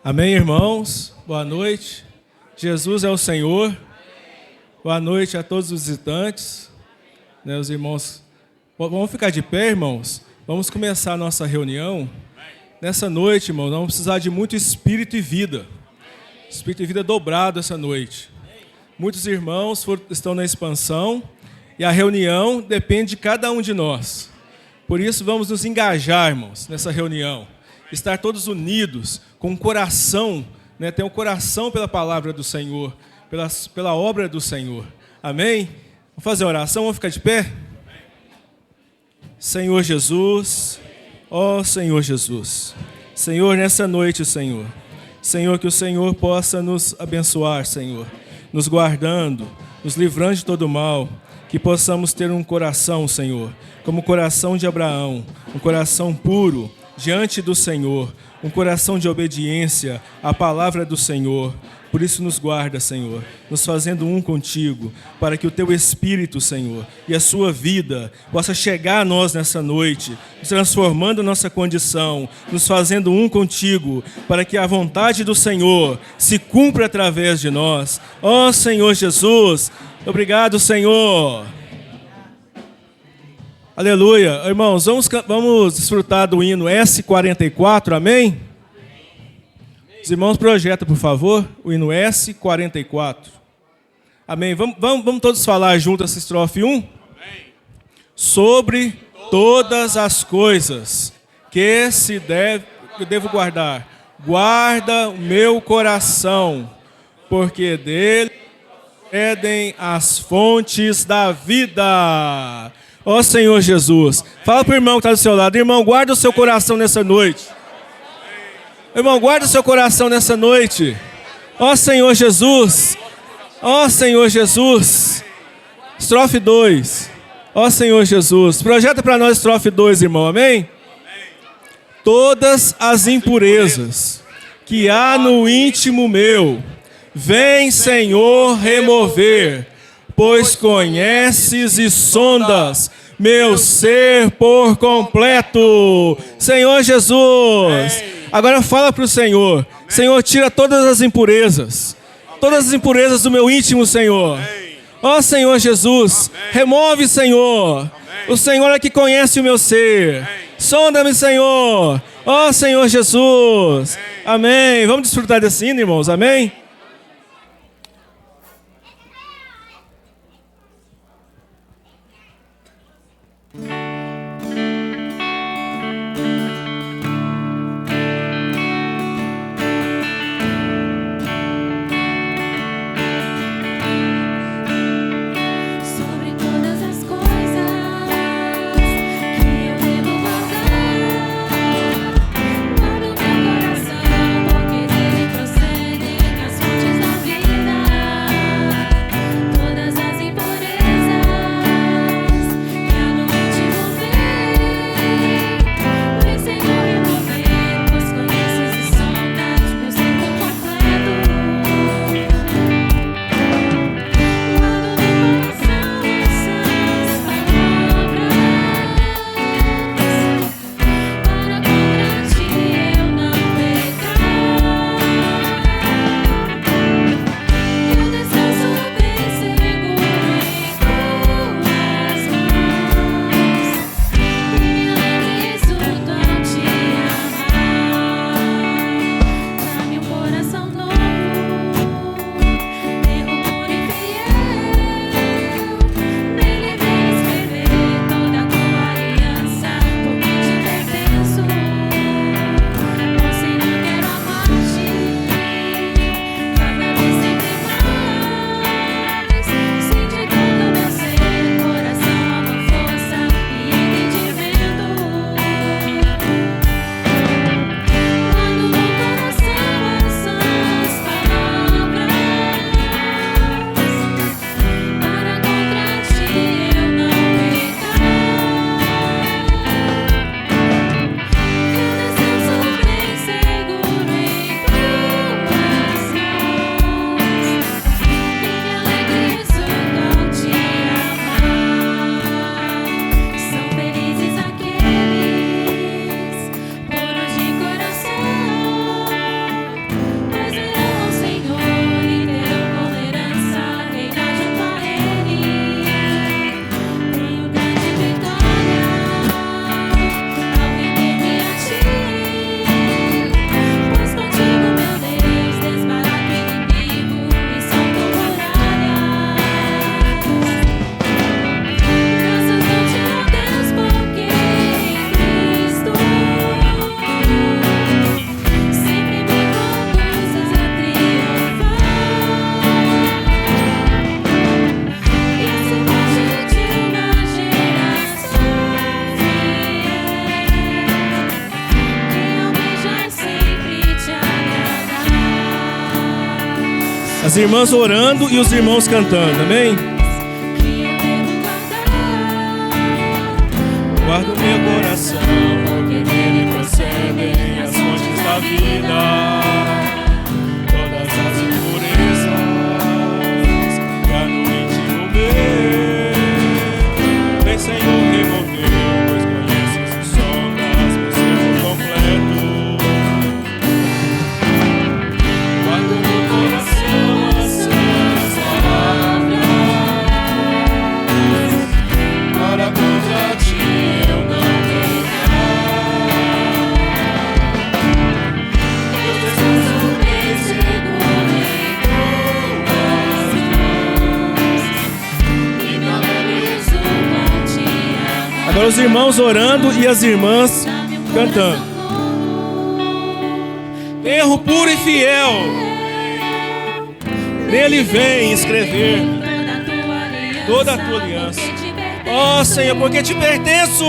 Amém, irmãos? Boa noite. Jesus é o Senhor. Boa noite a todos os visitantes. Os irmãos, vamos ficar de pé, irmãos? Vamos começar a nossa reunião. Nessa noite, irmãos, vamos precisar de muito espírito e vida. Espírito e vida dobrado essa noite. Muitos irmãos estão na expansão e a reunião depende de cada um de nós. Por isso, vamos nos engajar, irmãos, nessa reunião. Estar todos unidos, com o coração, ter um coração pela palavra do Senhor, pela obra do Senhor. Amém? Vamos fazer a oração, vamos ficar de pé? Senhor Jesus, ó Senhor Jesus. Senhor, nessa noite, Senhor. Senhor, que o Senhor possa nos abençoar, Senhor. Nos guardando, nos livrando de todo mal. Que possamos ter um coração, Senhor, como o coração de Abraão. Um coração puro diante do Senhor. Um coração de obediência à palavra do Senhor. Por isso nos guarda, Senhor, nos fazendo um contigo, para que o teu Espírito, Senhor, e a sua vida possa chegar a nós nessa noite, transformando nossa condição, nos fazendo um contigo, para que a vontade do Senhor se cumpra através de nós. Ó Senhor Jesus, obrigado, Senhor. Aleluia. Irmãos, vamos desfrutar do hino S44, amém? Os irmãos projetam, por favor, o hino S44. Amém. Vamos todos falar junto essa estrofe 1? Amém. Sobre todas as coisas que devo guardar, guarda o meu coração, porque dele procedem as fontes da vida. Ó Senhor Jesus, fala para o irmão que está do seu lado: irmão, guarda o seu coração nessa noite. Irmão, guarda o seu coração nessa noite. Ó Senhor Jesus. Ó Senhor Jesus. Estrofe 2. Ó Senhor Jesus. Projeta para nós estrofe 2, irmão. Amém? Todas as impurezas que há no íntimo meu, vem, Senhor, remover, pois conheces e sondas meu ser por completo. Senhor Jesus. Agora fala para o Senhor. Senhor, tira todas as impurezas do meu íntimo, Senhor. Ó Senhor Jesus, remove, Senhor. O Senhor é que conhece o meu ser. Sonda-me, Senhor. Ó Senhor Jesus. Amém. Vamos desfrutar desse hino, irmãos. Amém. As As irmãs orando e os irmãos cantando, amém? Guardo o meu coração, porque nele procedem as fontes da vida. Todas as impurezas que há no íntimo meu. Vem, Senhor, remover, pois conheces as sombras do ser por completo. Guardo o meu coração, as santas palavras, para contra ti eu não pecar. Eu descanso bem seguro em tuas mãos, e me alegro por te amar. Agora os irmãos orando e as irmãs cantando. Erro puro e fiel, nele vem escrever toda a tua aliança. Ó Senhor, porque te pertenço.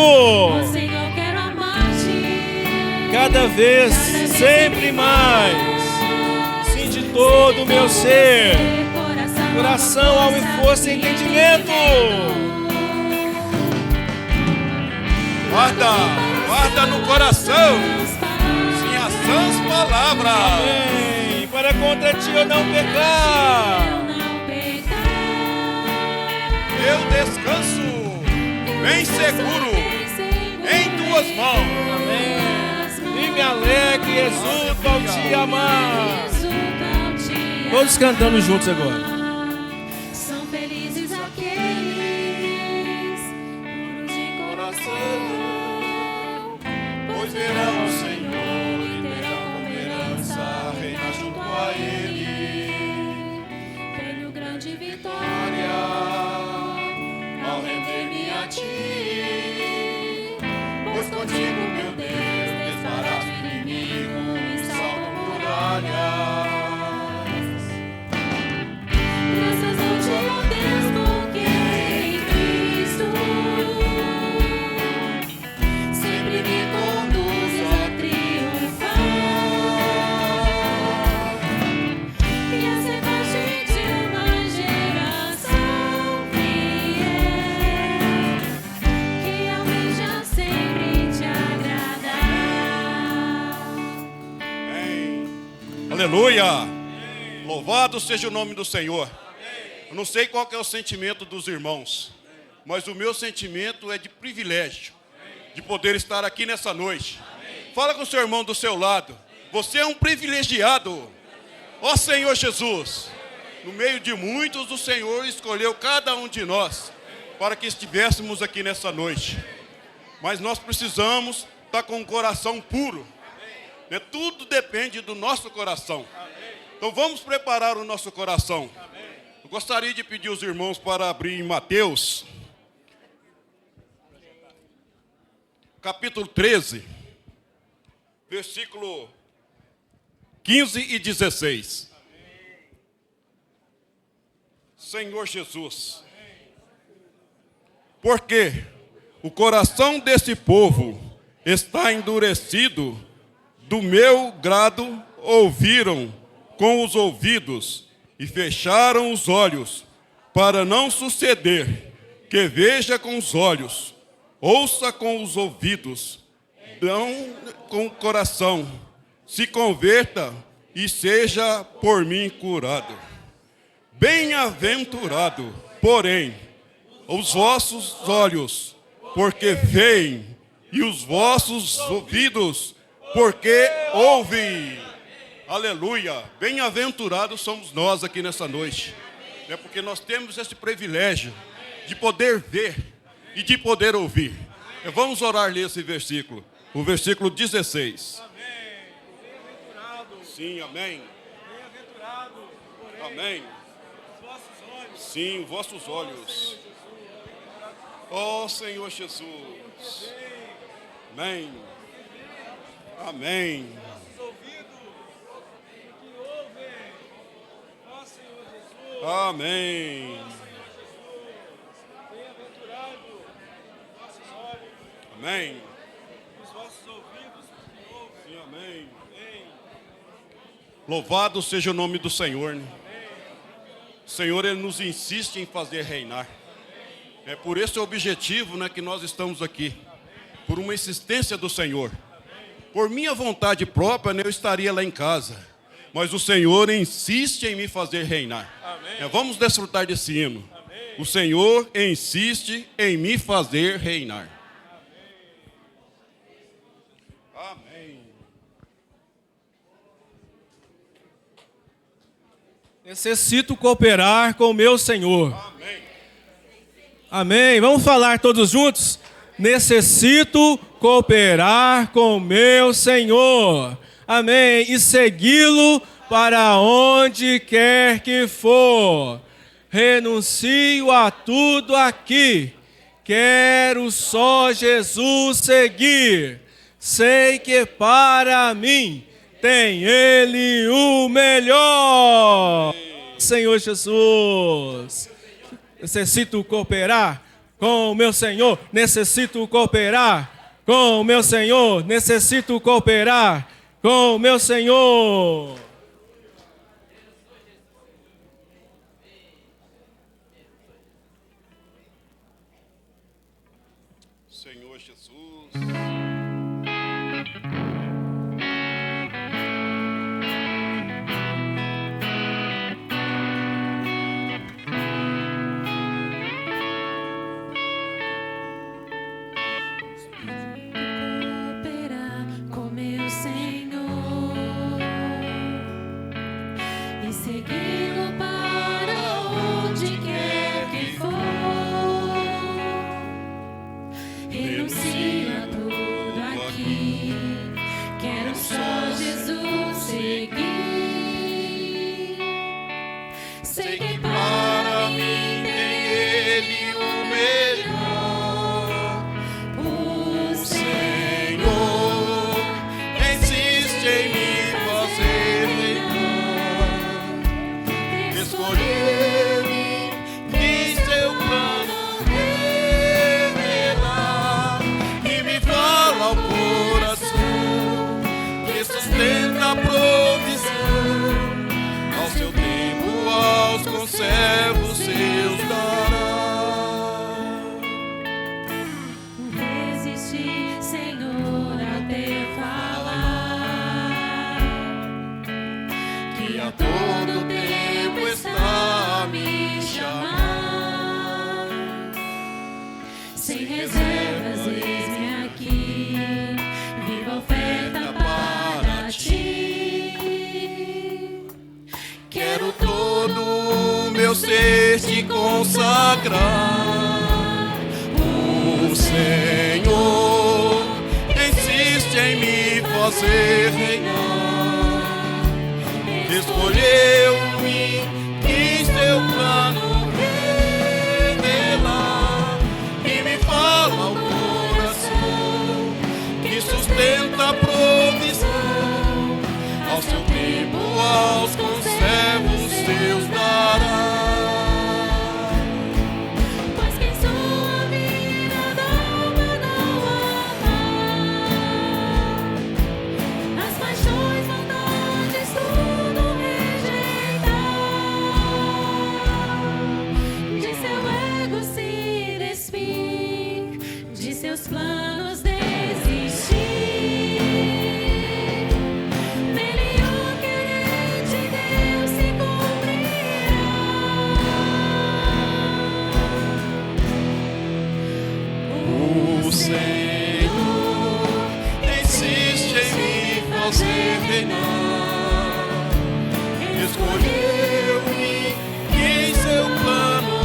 Cada vez, sempre mais. Sim, de todo o meu ser, coração, alma e força e entendimento. Guarda no coração, sim, as sãs palavras. Amém. Para contra ti eu não pecar. Eu descanso bem seguro em tuas mãos. Amém. E me alegre e exulto ao te amar. Todos cantando juntos agora. São felizes aqueles puros de coração, Pois verão o Senhor e terão como herança reinar junto a Ele. tenho grande vitória Ao render-me a ti, pois contigo, meu Deus, desbarato o inimigo e salto muralhas. Graças ao teu Deus, porque em Cristo sempre me conduz a triunfar. E a ser parte de uma geração fiel, que almeja sempre te agradar. Amém. Aleluia! Louvado seja o nome do Senhor. Eu não sei qual que é o sentimento dos irmãos, mas o meu sentimento é de privilégio, de poder estar aqui nessa noite. Fala com o seu irmão do seu lado. Você é um privilegiado. Ó Senhor Jesus, no meio de muitos, o Senhor escolheu cada um de nós para que estivéssemos aqui nessa noite. Mas nós precisamos estar com o coração puro. Né? Tudo depende do nosso coração. Então vamos preparar o nosso coração. Eu gostaria de pedir os irmãos para abrir em Mateus, capítulo 13, versículo 15 e 16. Senhor Jesus, porque o coração desse povo está endurecido, do meu grado ouviram com os ouvidos e fecharam os olhos, para não suceder que veja com os olhos, ouça com os ouvidos, não com o coração, se converta e seja por mim curado. Bem-aventurado, porém, os vossos olhos, porque veem, e os vossos ouvidos, porque ouvem. Aleluia! Bem-aventurados somos nós aqui nessa noite. É porque nós temos esse privilégio de poder ver e de poder ouvir. Vamos orar esse versículo. O versículo 16. Sim, amém. Amém. Sim, vossos olhos. Ó Senhor Jesus. Amém. Amém. Amém. Amém. Sim, amém. Louvado seja o nome do Senhor. Né? O Senhor, Ele nos insiste em fazer reinar. É por esse objetivo, né, que nós estamos aqui. Por uma insistência do Senhor. Por minha vontade própria, né, eu estaria lá em casa. Mas o Senhor insiste em me fazer reinar. Vamos desfrutar desse hino. Amém. O Senhor insiste em me fazer reinar. Amém. Necessito cooperar com o meu Senhor. Amém. Amém. Vamos falar todos juntos? Necessito cooperar com o meu Senhor. Amém. E segui-lo para onde quer que for. Renuncio a tudo aqui. Quero só Jesus seguir. Sei que para mim tem Ele o melhor. Senhor Jesus. Necessito cooperar com o meu Senhor. Necessito cooperar com o meu Senhor. Necessito cooperar com o meu Senhor. Senhor Jesus. Cooperar com meu Senhor e segui-lo para onde quer que for. Renuncio a tudo aqui, quero só Jesus seguir. Sei que para mim tem Ele o melhor. O Senhor insiste em me fazer reinar. Escolheu-me, quis seu plano revelar. E me fala ao coração, que sustenta a provisão. Ao seu tempo, aos conservos seus dará. Resistir, Senhor, até falar que a todo tempo está a me chamar. Sem reservas, eis-me aqui, viva a oferta para ti. Quero todo o meu ser te consagrar. O Senhor insiste em me fazer reinar. Escolheu-me, quis seu plano revelar. E me fala ao coração, que sustenta a provisão. Ao seu tempo, aos conservos seus dará. Pois quem sua vida da alma não amar, as paixões, vontades, tudo rejeitar, de seu ego se despir, de seus planos desistir. Nele o querer de Deus se cumprirá. O Senhor insiste em me fazer reinar. Escolheu-me, quis seu plano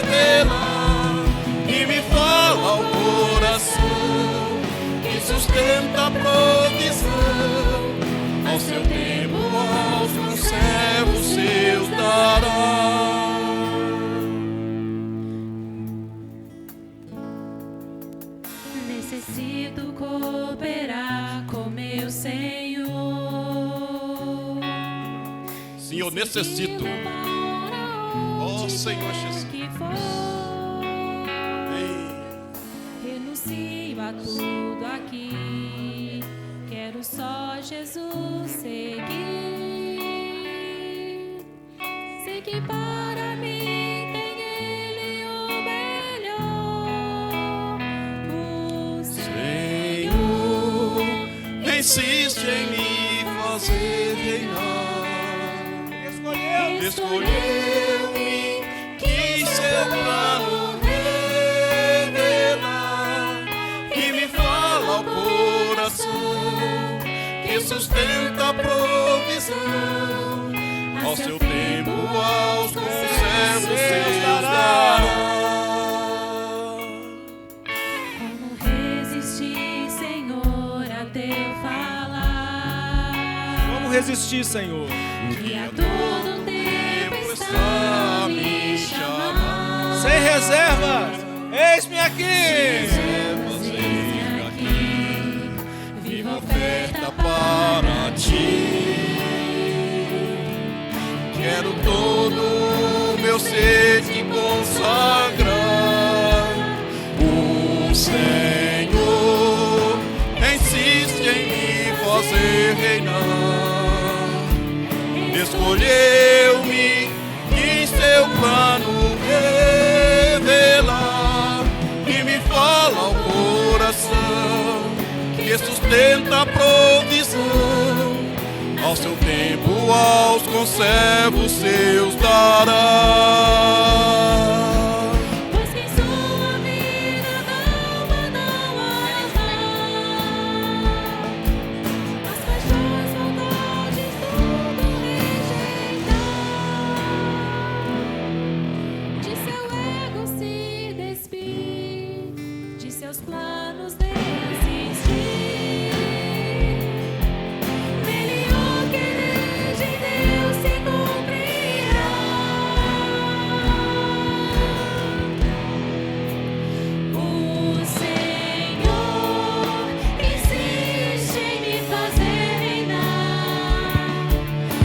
revelar. E me fala ao coração, que sustenta a provisão. Ao seu tempo, aos conservos seus dará. Necessito cooperar com meu Senhor. Sim, eu necessito. Ó Senhor Jesus. Que for, renuncio a tudo aqui. Quero só Jesus seguir. Sei que que para mim tem Ele o melhor. O Senhor insiste em me fazer reinar. Escolheu-me, quis seu plano revelar e me fala ao coração que sustenta a provisão. Ao seu tempo, aos conservos seus dará. Como resistir, Senhor, a teu falar? Como resistir, Senhor? Que a todo tempo está me chamando. Sem reservas, eis-me aqui. Eis-me aqui, viva oferta Para ti, quero todo o meu ser te consagrar. O Senhor insiste em me fazer reinar. Escolheu-me, quis seu plano revelar e me fala ao coração que sustenta a provisão. Ao seu tempo, aos conservos seus dará. Pois quem sua vida não arrasar, as paixões, vontades, tudo rejeitar, de seu ego se despir, de seus planos desistir. Nele o querer de Deus se cumprirá. O Senhor insiste em me fazer reinar.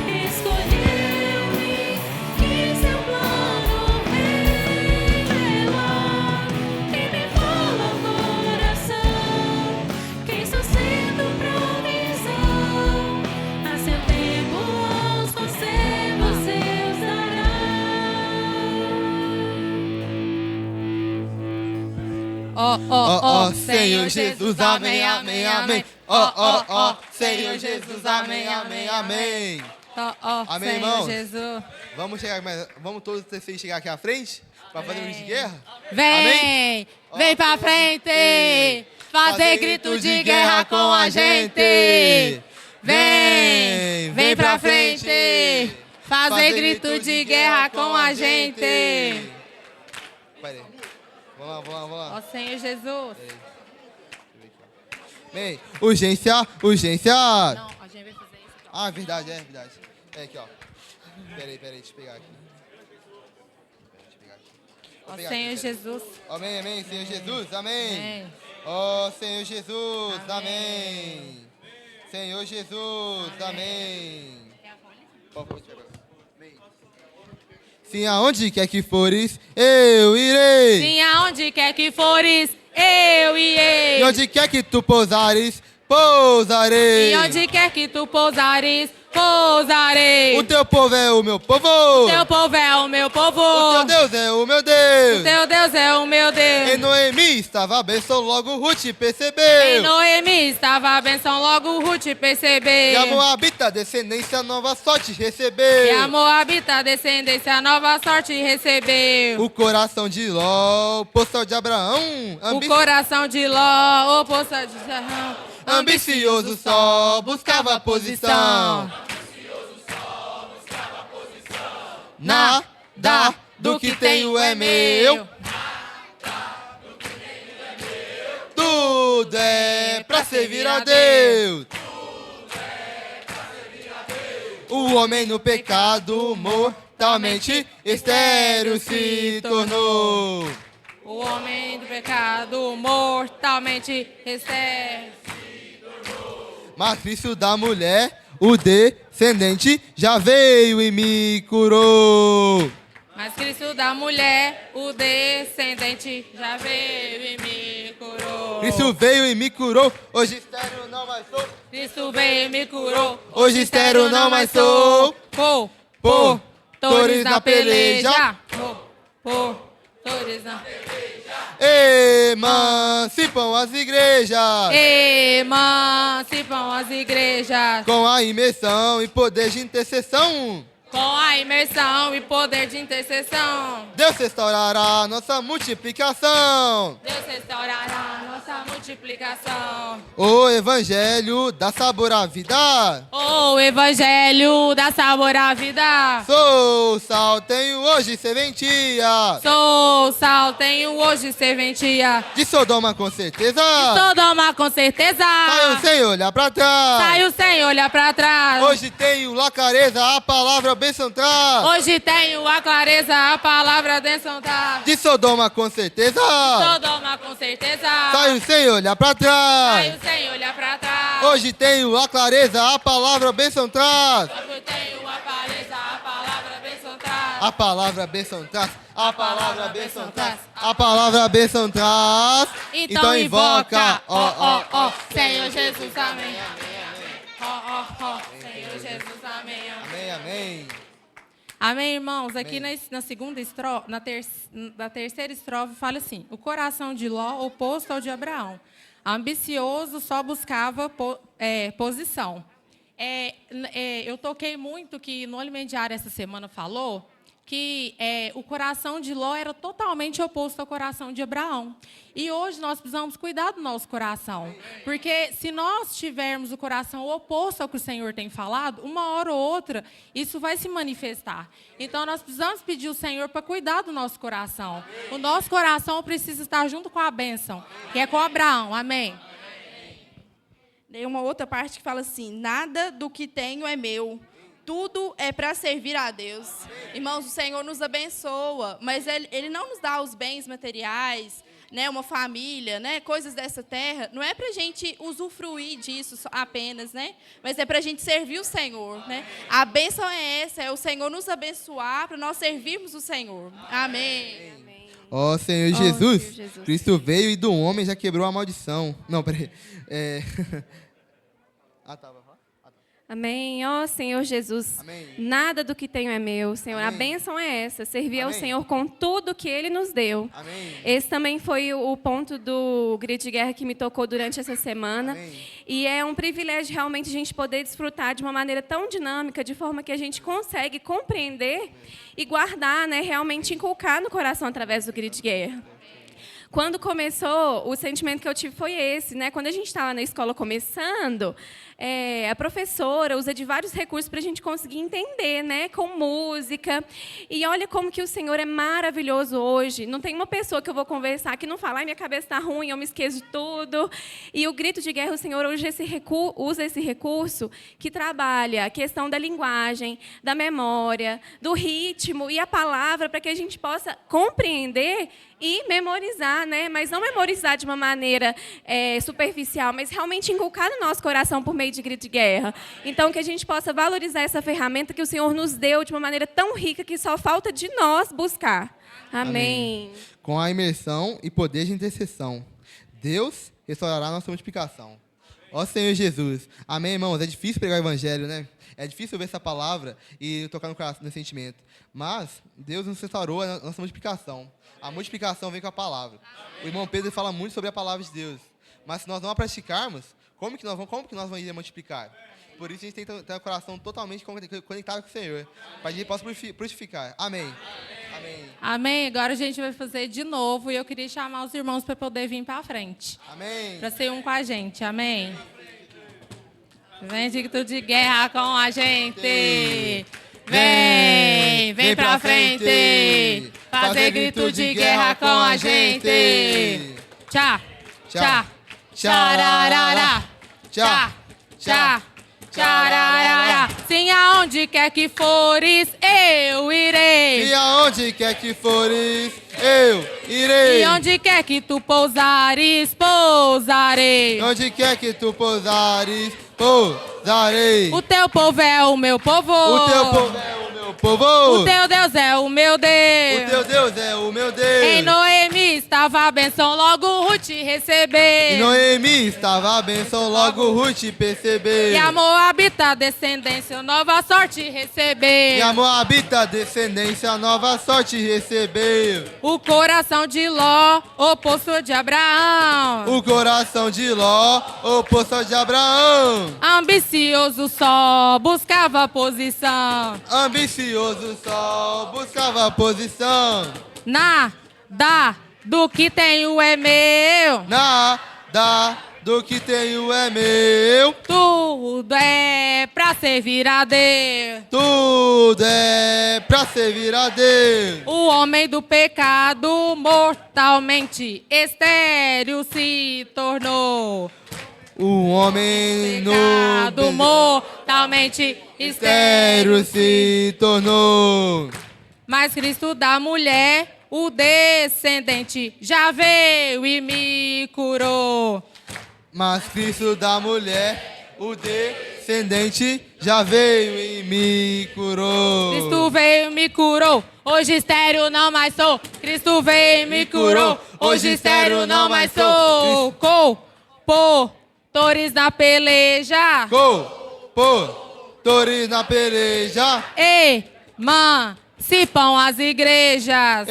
Escolheu-me, quis seu plano revelar e me fala ao coração. Quem sustenta a provisão, a seu tempo aos conservos seus dará. Ó, Senhor Jesus, amém, amém, amém. Ó, Senhor Jesus, amém, amém, amém. Amém, Senhor irmãos? Jesus. Vamos todos vocês chegar aqui à frente para fazer um grito de guerra? Vem, vem pra frente, fazer grito de guerra com a gente. Vem pra frente, fazer grito de guerra com a gente. Peraí. Vamos lá. Ó Senhor Jesus. Bem, urgência. Não, a gente vai fazer isso. Ah, verdade. É aqui, ó. Peraí, deixa eu pegar aqui. Ó Senhor Jesus. Amém, Senhor Jesus, amém. Amém. Ó Senhor Jesus, Amém. amém. Senhor Jesus, amém. Pode pegar. Sim, aonde quer que fores, eu irei. Sim, aonde quer que fores, eu irei. E onde quer que tu pousares, pousarei. E onde quer que tu pousares, pousarei. O teu povo é o meu povo. O teu povo é o meu povo. O teu Deus é o meu Deus. O teu Deus é o meu Deus. Em Noemi estava a bênção, logo Ruth percebeu. Em Noemi estava a benção, logo Ruth percebeu. E a Moabita, descendência, nova sorte recebeu. E a Moabita, descendência, nova sorte recebeu. O coração de Ló, o poço de Abraão. O coração de Ló, o poço de Abraão. Ambicioso só buscava posição. Nada do que tenho é meu. Tudo é pra servir a Deus. O homem no pecado mortalmente estéril se tornou. O homem do pecado mortalmente estéril. Mas Cristo da mulher, o descendente, já veio e me curou. Mas Cristo da mulher, o descendente, já veio e me curou. Cristo veio e me curou, hoje estéril não mais sou. Cristo veio e me curou. Hoje estéril não mais sou. Portanto, Torres na peleja. Torres na Emancipam as igrejas. Emancipam as igrejas. Com a imersão e poder de intercessão. Com a imersão e poder de intercessão. Deus restaurará nossa multiplicação. Deus restaurará nossa multiplicação. O evangelho dá sabor à vida. O evangelho dá sabor à vida. Sou sal, tenho hoje serventia. Sou sal, tenho hoje serventia. De Sodoma com certeza. Sodoma com certeza. Saio sem olhar pra trás. Saio sem olhar pra trás. Hoje tenho a clareza, a palavra bênção traz. Hoje tenho a clareza, a palavra bênção traz. De Sodoma com certeza. Sodoma com certeza. Saio sem olhar pra trás. Saio sem olhar pra trás. Hoje tenho a clareza, a palavra bênção traz. Hoje tenho a clareza, a palavra bênção traz. A palavra bênção traz. A palavra bênção traz. A palavra bênção traz. Então invoca, ó, Senhor Jesus, amém. Ó, Senhor Jesus, amém. Amém, amém. Amém, irmãos. Aqui na segunda estrofe, na terceira estrofe, fala assim: o coração de Ló oposto ao de Abraão. Ambicioso, só buscava posição. Eu toquei muito que no Alimento Diário essa semana falou que o coração de Ló era totalmente oposto ao coração de Abraão. E hoje nós precisamos cuidar do nosso coração. Porque se nós tivermos o coração oposto ao que o Senhor tem falado, uma hora ou outra, isso vai se manifestar. Então nós precisamos pedir ao Senhor para cuidar do nosso coração. O nosso coração precisa estar junto com a bênção, que é com Abraão. Amém? Tem uma outra parte que fala assim: nada do que tenho é meu. Tudo é para servir a Deus. Irmãos, o Senhor nos abençoa, mas Ele não nos dá os bens materiais, né, uma família, né, coisas dessa terra. Não é para a gente usufruir disso apenas, né, mas é para a gente servir o Senhor. Né? A bênção é essa, é o Senhor nos abençoar para nós servirmos o Senhor. Amém. Ó Senhor Jesus, Cristo veio e do homem já quebrou a maldição. Não, peraí. Amém. Ó Senhor Jesus, amém. Nada do que tenho é meu, Senhor. Amém. A bênção é essa, servir ao Amém. Senhor com tudo que Ele nos deu. Amém. Esse também foi o ponto do grito de guerra que me tocou durante essa semana. Amém. E é um privilégio realmente a gente poder desfrutar de uma maneira tão dinâmica, de forma que a gente consegue compreender e guardar, né, realmente inculcar no coração através do grito de guerra. Quando começou, o sentimento que eu tive foi esse, né? Quando a gente estava na escola começando, a professora usa de vários recursos para a gente conseguir entender, né? Com música. E olha como que o Senhor é maravilhoso hoje. Não tem uma pessoa que eu vou conversar que não fala: ai, minha cabeça está ruim, eu me esqueço de tudo. E o grito de guerra, o Senhor hoje usa esse recurso que trabalha a questão da linguagem, da memória, do ritmo e a palavra, para que a gente possa compreender e memorizar, né? Mas não memorizar de uma maneira superficial, mas realmente inculcar no nosso coração por meio de grito de guerra. Então, que a gente possa valorizar essa ferramenta que o Senhor nos deu de uma maneira tão rica que só falta de nós buscar. Amém. Com a imersão e poder de intercessão, Deus restaurará nossa multiplicação. Ó Senhor Jesus. Amém, irmãos? É difícil pregar o evangelho, né? É difícil ver essa palavra e tocar no coração, no sentimento. Mas Deus nos restaurou a nossa multiplicação. A multiplicação vem com a palavra. O irmão Pedro fala muito sobre a palavra de Deus. Mas se nós não a praticarmos, como que nós vamos ir multiplicar? Por isso a gente tem que ter o coração totalmente conectado com o Senhor, para que a gente possa frutificar. Amém. Amém. Amém. Agora a gente vai fazer de novo e eu queria chamar os irmãos para poder vir para frente. Amém. Para ser um com a gente. Amém. Vem grito de guerra com a gente. Vem pra frente. Fazer grito de guerra com a gente. Tchá, tchá, tchararara. Tchá, tchá, tchararara. Sim, aonde quer que fores, eu irei. E aonde quer que fores, eu irei. E onde quer que tu pousares, pousarei. Onde quer que tu pousares, pousarei. O teu povo é o meu povo. O teu povo é o meu povo. O teu Deus é o meu Deus. O teu Deus é o meu Deus. Em Noemi estava a benção, logo Ruth sorte receber. E Noemi estava a bênção, logo Ruth percebeu. E a Moabita descendência, nova sorte receber. E a Moabita descendência, nova sorte recebeu. O coração de Ló, oposto de Abraão. O coração de Ló, oposto de Abraão. Ambicioso só buscava posição. Ambicioso só buscava posição. Nada do que tenho é meu. Nada do que tenho é meu. Tudo é pra servir a Deus. Tudo é pra servir a Deus. O homem do pecado mortalmente estéril se tornou. O homem Pecado no mortalmente mistério estéril se tornou. Mas Cristo da mulher, o descendente, já veio e me curou. Mas Cristo da mulher, o descendente, já veio e me curou. Cristo veio e me curou, hoje estéril não mais sou. Cristo veio e me curou, hoje estéril não mais sou. Compositores na peleja. Compositores na peleja. Emancipam as igrejas.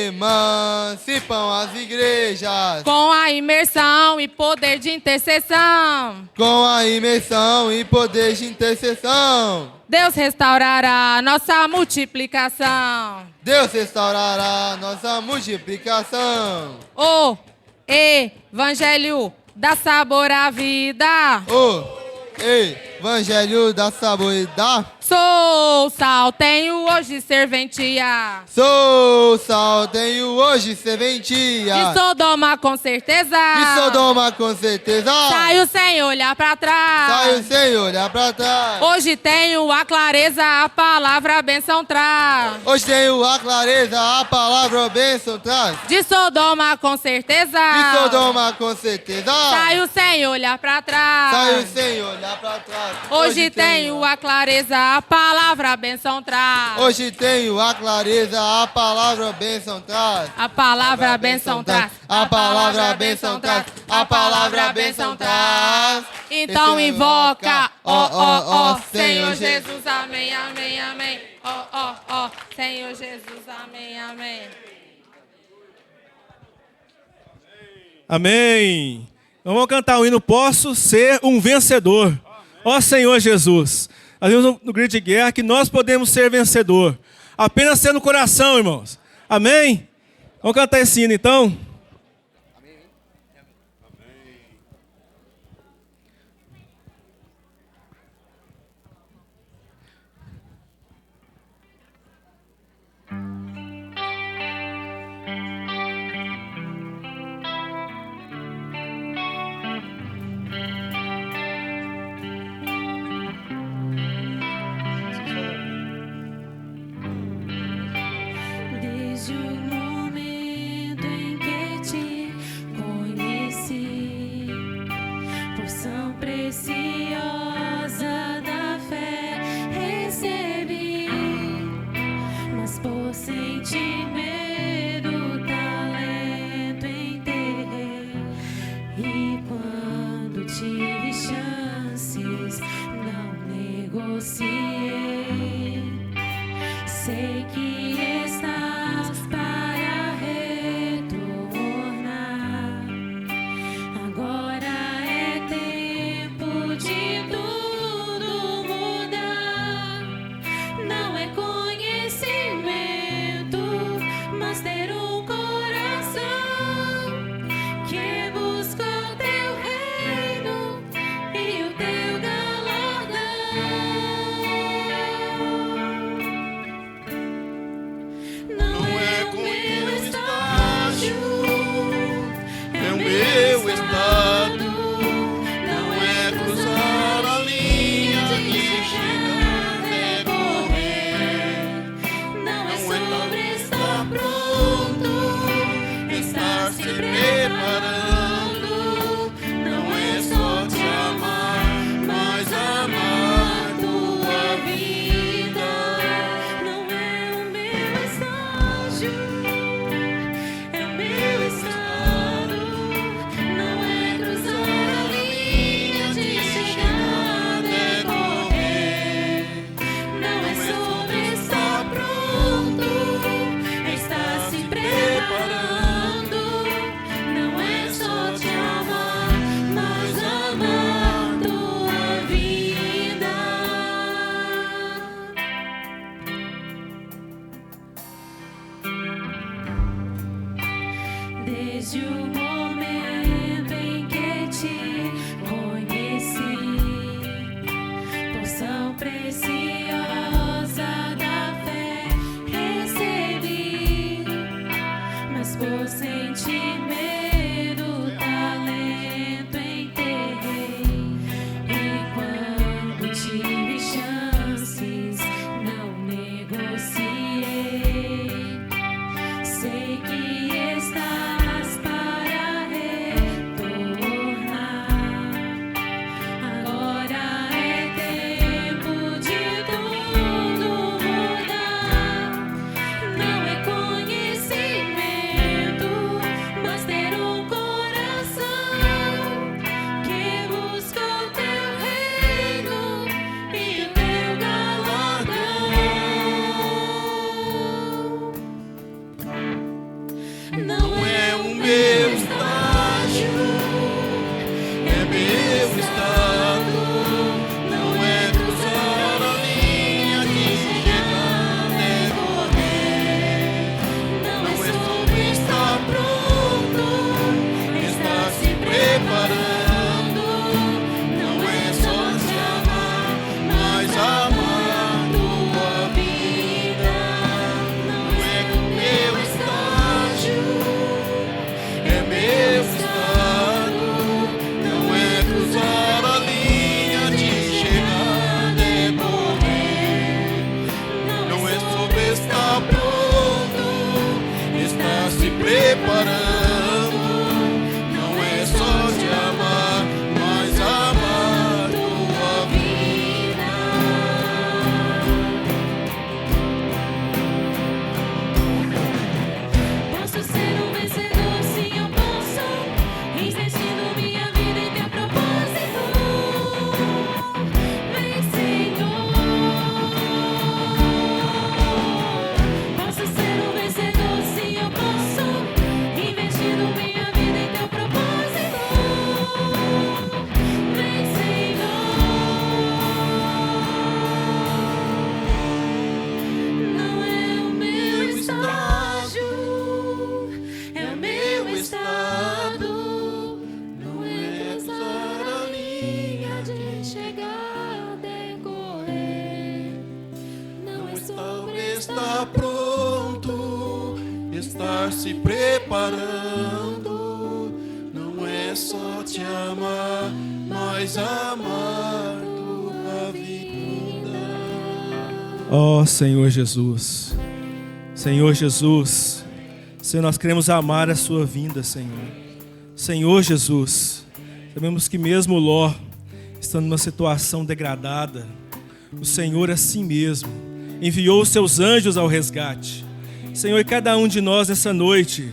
Emancipam as igrejas. Com a imersão e poder de intercessão. Com a imersão e poder de intercessão. Deus restaurará nossa multiplicação. Deus restaurará nossa multiplicação. O Evangelho dá sabor à vida. O Evangelho da sabor e da. Sou sal, tenho hoje serventia. Sou sal, tenho hoje serventia. De Sodoma com certeza. De Sodoma com certeza. Saio sem olhar pra trás. Saio sem olhar pra trás. Hoje tenho a clareza, a palavra a bênção traz. Hoje tenho a clareza, a palavra bênção traz. De Sodoma com certeza. De Sodoma com certeza. Saio sem olhar pra trás. Saio sem olhar pra trás. Hoje tenho a clareza, a palavra a bênção traz. Hoje tenho a clareza, a palavra bênção traz. A palavra a bênção traz. A palavra a bênção traz. A palavra a bênção traz. Então invoca, ó, Senhor Jesus, amém, amém, amém. Ó, Senhor Jesus, amém, amém. Amém. Então vamos cantar o hino Posso Ser um Vencedor. Ó Senhor Jesus. Nós vimos no grito de guerra que nós podemos ser vencedor. Apenas ser no coração, irmãos. Amém? Vamos cantar esse hino então? Desde o momento em que te conheci, porção preciosa da fé recebi, mas por sentir medo, talento enterrei. E quando tive chances, não negociei. Sei que estás para retornar. Agora é tempo de tudo mudar. Não é conhecimento, mas ter um coração que busca o teu reino e o teu galardão. chegar, decorrer. Não é sobre Está pronto, estar se preparando. Não é só te amar, mas amar tua vida. Ó Senhor Jesus, Senhor Jesus, Senhor, nós queremos amar a sua vinda, Senhor. Senhor Jesus, sabemos que mesmo Ló, estando numa situação degradada, o Senhor assim mesmo enviou os seus anjos ao resgate. Senhor, e cada um de nós nessa noite,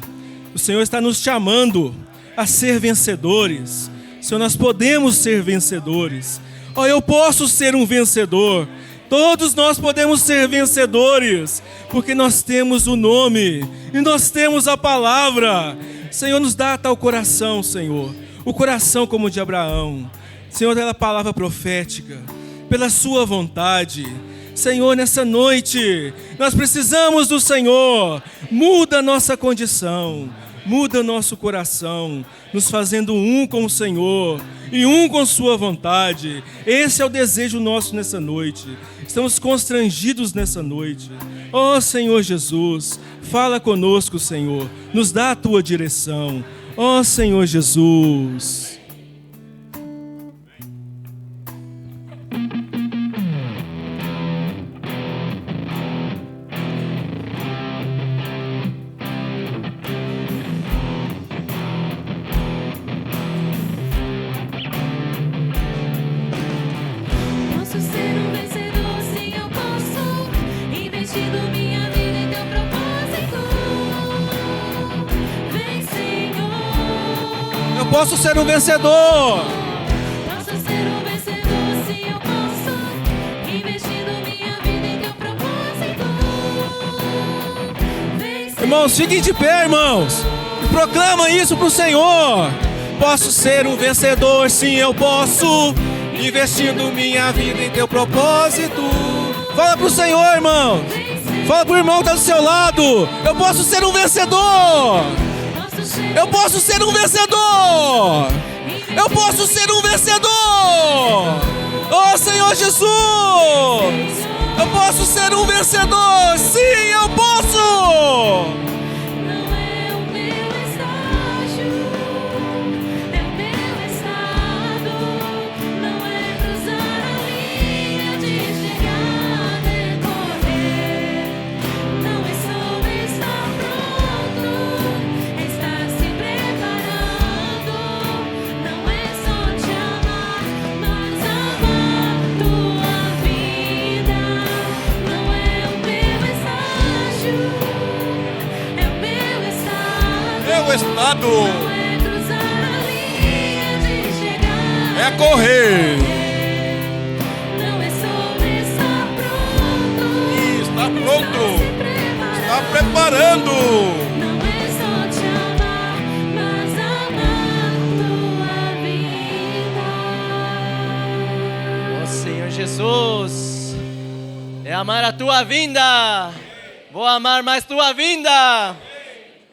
o Senhor está nos chamando a ser vencedores. Senhor, nós podemos ser vencedores. Ó, eu posso ser um vencedor. Todos nós podemos ser vencedores, porque nós temos o nome e nós temos a palavra. Senhor, nos dá tal coração, Senhor, o coração como o de Abraão. Senhor, pela palavra profética, pela sua vontade. Senhor, nessa noite, nós precisamos do Senhor. Muda a nossa condição, muda o nosso coração, nos fazendo um com o Senhor e um com sua vontade. Esse é o desejo nosso nessa noite. Estamos constrangidos nessa noite. Ó Senhor Jesus, fala conosco, Senhor. Nos dá a tua direção. Ó Senhor Jesus. Posso ser um vencedor, sim, eu posso. Investindo minha vida em teu propósito. Vem, Senhor. Eu posso ser um vencedor. Posso ser um vencedor, sim, eu posso. Investindo minha vida em teu propósito. Vem, Senhor. Irmãos, fiquem de pé, irmãos. E proclama isso pro Senhor. Posso ser um vencedor, sim, eu posso. Investindo minha vida em teu propósito. Fala pro Senhor, irmão. Fala pro irmão que tá do seu lado. Eu posso ser um vencedor. Eu posso ser um vencedor. Eu posso ser um vencedor. Oh Senhor Jesus, eu posso ser um vencedor. Sim, eu posso. Não é o meu estágio, é o meu estado. Não é cruzar a linha de chegar, decorrer. Não é sobre estar pronto, é estar se preparando. Não é só te amar, mas amar tua vida. Não é o meu estágio, é o meu estado. Meu estado Não é cruzar a linha de chegar, é correr. não é sobre estar pronto, E está se pronto. Está preparando. preparando. Não é só te amar, mas amar tua vida. Ó Senhor Jesus, é amar a tua vinda. Vou amar mais tua vinda.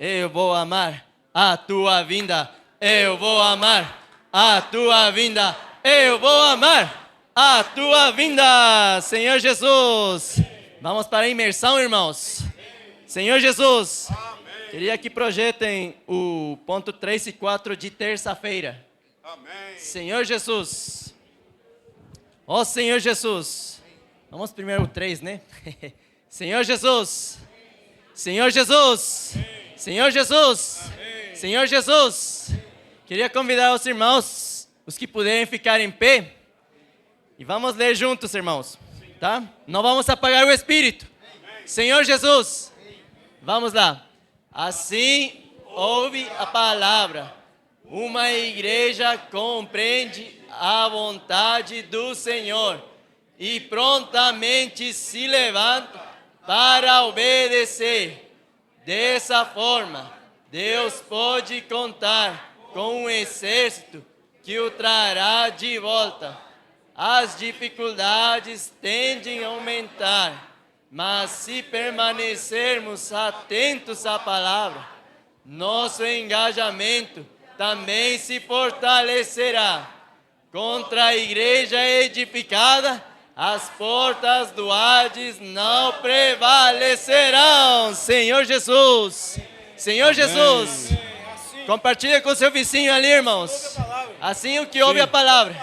Eu vou amar a tua vinda. Eu vou amar a tua vinda. Eu vou amar a tua vinda. Senhor Jesus, vamos para a imersão, irmãos. Senhor Jesus, queria que projetem o ponto 3 e 4 de terça-feira. Amém. Senhor Jesus. Ó Senhor Jesus. Vamos primeiro o 3, né? Senhor Jesus. Senhor Jesus. Senhor Jesus. Senhor Jesus. Queria convidar os irmãos, os que puderem ficar em pé. E vamos ler juntos, irmãos. Tá? Não vamos apagar o espírito. Senhor Jesus. Vamos lá. Assim ouve a palavra. Uma igreja compreende a vontade do Senhor e prontamente se levanta para obedecer. Dessa forma, Deus pode contar com um exército que o trará de volta. As dificuldades tendem a aumentar, mas se permanecermos atentos à palavra, nosso engajamento também se fortalecerá. contra a igreja edificada, as portas do Hades não prevalecerão. Senhor Jesus, Senhor Jesus, compartilha com seu vizinho ali, irmãos. Assim o que ouve a palavra.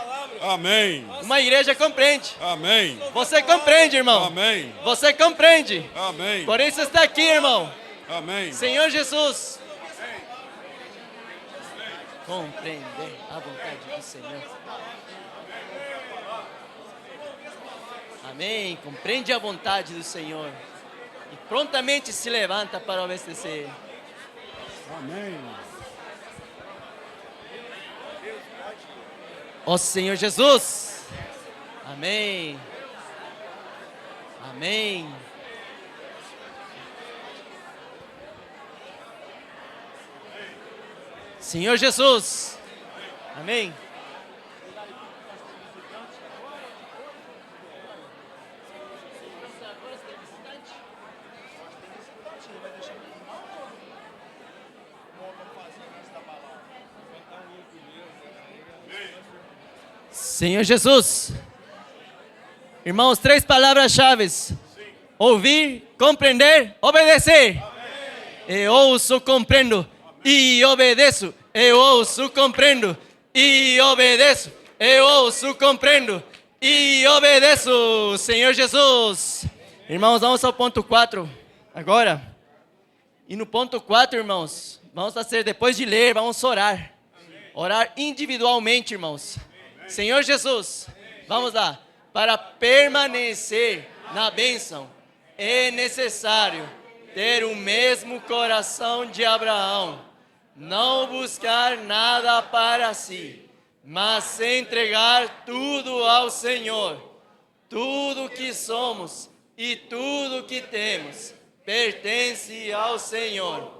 Amém. Uma igreja compreende. Amém. Você compreende, irmão. Amém. Você compreende. Amém. Por isso está aqui, irmão. Amém. Senhor Jesus. Compreender a vontade do Senhor. Amém. Compreende a vontade do Senhor. E prontamente se levanta para obedecer. Amém. Ó Senhor Jesus. Amém. Amém. Senhor Jesus. Amém. Senhor Jesus. Irmãos, 3 palavras-chave: ouvir, compreender, obedecer. Eu ouço, compreendo e obedeço. Eu ouço, compreendo e obedeço. Eu ouço, compreendo e obedeço. Senhor Jesus. Irmãos, vamos ao ponto 4 agora. E no ponto 4, irmãos, vamos fazer, depois de ler, vamos orar. Orar individualmente, irmãos. Senhor Jesus, vamos lá. Para permanecer na bênção, é necessário ter o mesmo coração de Abraão. Não buscar nada para si, mas entregar tudo ao Senhor. Tudo que somos e tudo que temos pertence ao Senhor.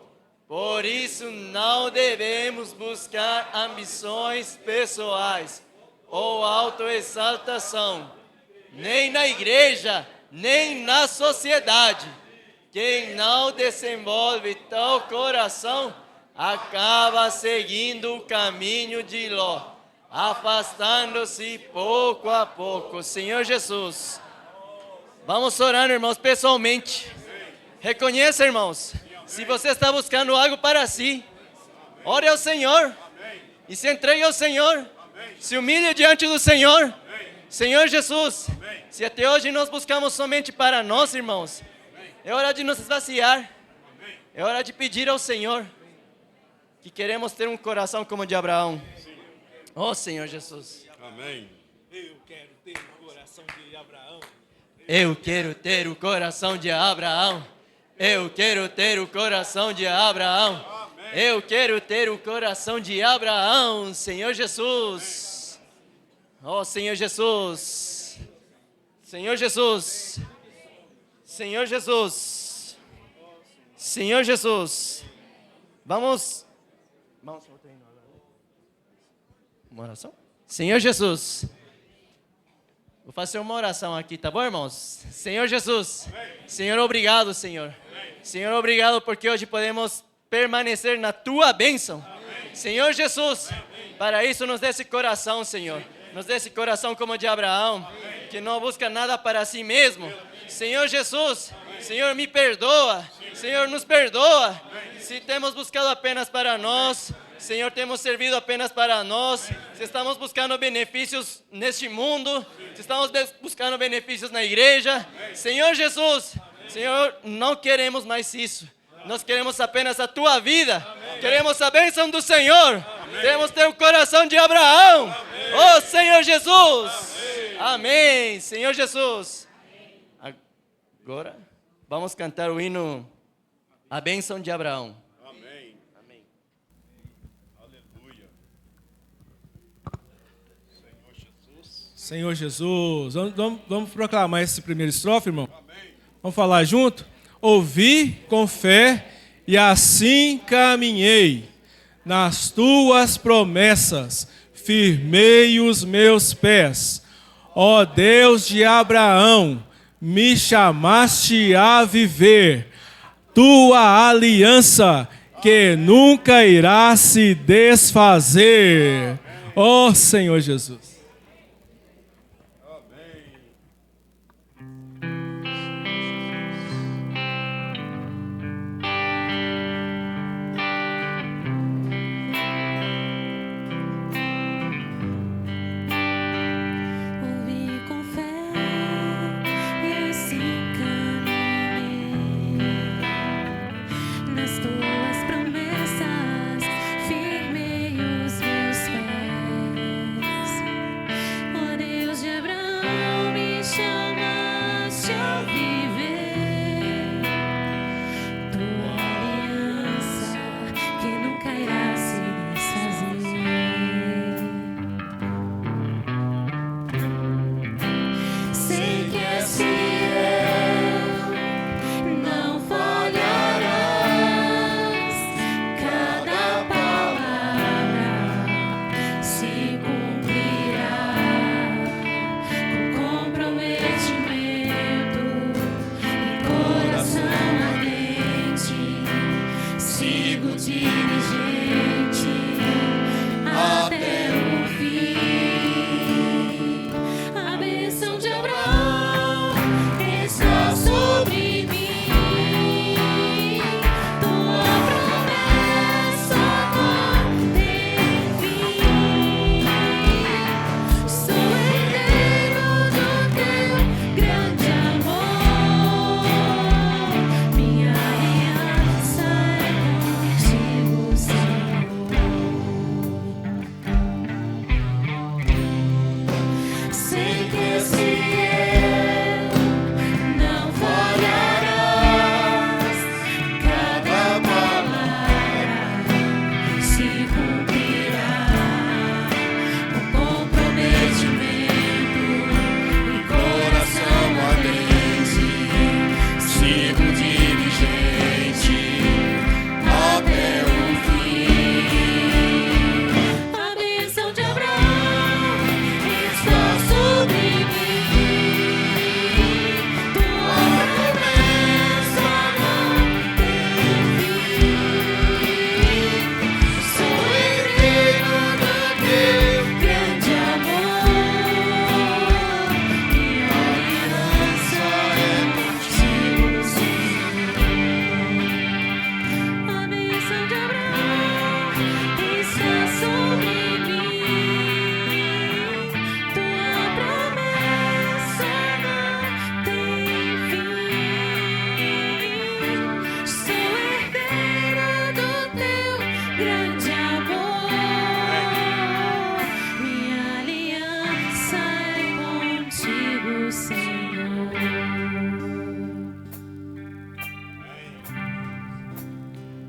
Por isso não devemos buscar ambições pessoais ou autoexaltação, nem na igreja, nem na sociedade. Quem não desenvolve tal coração acaba seguindo o caminho de Ló, afastando-se pouco a pouco. Senhor Jesus, vamos orando, irmãos, pessoalmente. Reconheça, irmãos, se você está buscando algo para si, ore ao Senhor e se entregue ao Senhor. Se humilhe diante do Senhor. Senhor Jesus, se até hoje nós buscamos somente para nós, irmãos, é hora de nos esvaziar. É hora de pedir ao Senhor que queremos ter um coração como o de Abraão. Oh, Senhor Jesus. Amém. Eu quero ter o coração de Abraão. Eu quero ter o coração de Abraão. Eu quero ter o coração de Abraão. Eu quero ter o coração de Abraão, Senhor Jesus. Oh, Senhor Jesus. Senhor Jesus. Senhor Jesus. Senhor Jesus. Vamos uma oração? Senhor Jesus. Vou fazer uma oração aqui, tá bom, irmãos? Senhor Jesus. Senhor, obrigado, Senhor. Senhor, obrigado porque hoje podemos permanecer na tua bênção. Senhor Jesus, para isso nos dê esse coração, Senhor. Nos dê esse coração como o de Abraão, que não busca nada para si mesmo. Senhor Jesus, Senhor, me perdoa. Senhor, nos perdoa. Se temos buscado apenas para nós, Senhor, temos servido apenas para nós. Se estamos buscando benefícios neste mundo, se estamos buscando benefícios na igreja, Senhor Jesus, Senhor, não queremos mais isso. Nós queremos apenas a tua vida. Queremos a bênção do Senhor. Queremos ter o coração de Abraão. Oh, Senhor Jesus. Amém. Senhor Jesus. Agora vamos cantar o hino A Bênção de Abraão. Amém. Amém. Aleluia. Senhor Jesus. Vamos proclamar esse primeiro estrofe, irmão? Vamos falar junto? Ouvi com fé e assim caminhei. Nas tuas promessas firmei os meus pés. Ó Deus de Abraão, me chamaste a viver. Tua aliança que nunca irá se desfazer. Ó Senhor Jesus.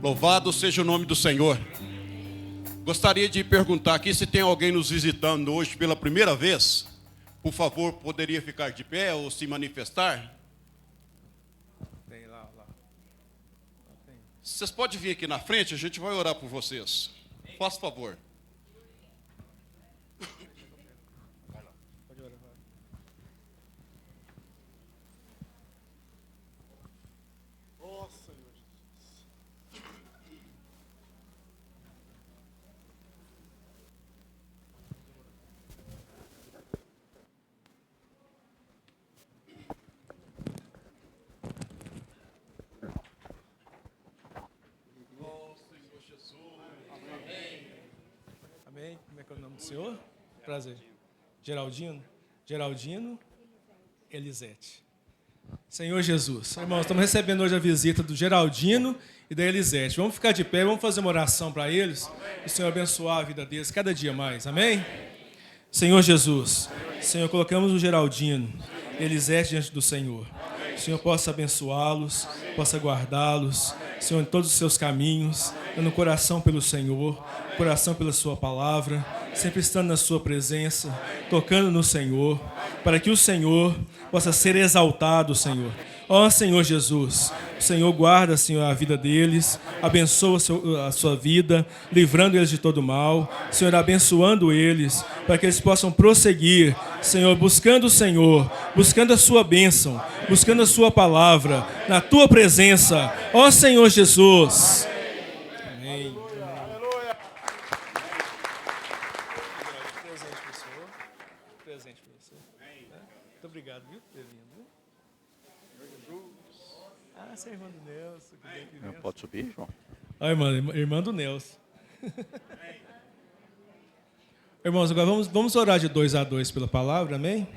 Louvado seja o nome do Senhor. Gostaria de perguntar aqui se tem alguém nos visitando hoje pela primeira vez. Por favor, poderia ficar de pé ou se manifestar? Tem lá. Vocês podem vir aqui na frente, a gente vai orar por vocês. Faça favor. Amém. Como é que é o nome do senhor? Prazer. Geraldino Elisete. Senhor Jesus. Irmãos, estamos recebendo hoje a visita do Geraldino e da Elisete. Vamos ficar de pé, vamos fazer uma oração para eles. O Senhor abençoar a vida deles cada dia mais. Amém? Senhor Jesus. Senhor, colocamos o Geraldino e Elisete diante do Senhor. O Senhor possa abençoá-los, possa guardá-los, Senhor, em todos os seus caminhos, dando coração pelo Senhor, coração pela sua palavra, sempre estando na sua presença, tocando no Senhor, para que o Senhor possa ser exaltado, Senhor. Ó Senhor Jesus, o Senhor guarda, Senhor, a vida deles, abençoa a sua vida, livrando eles de todo mal, Senhor, abençoando eles, para que eles possam prosseguir, Senhor, buscando o Senhor, buscando a sua bênção, buscando a sua palavra, na tua presença, ó Senhor Jesus. Amém. Presente para você. Muito obrigado, viu, por ter vindo. Ah, você é irmã do Nelson. Pode subir, João? Ah, irmã do Nelson. Irmãos, agora vamos orar de 2 a 2 pela palavra, amém?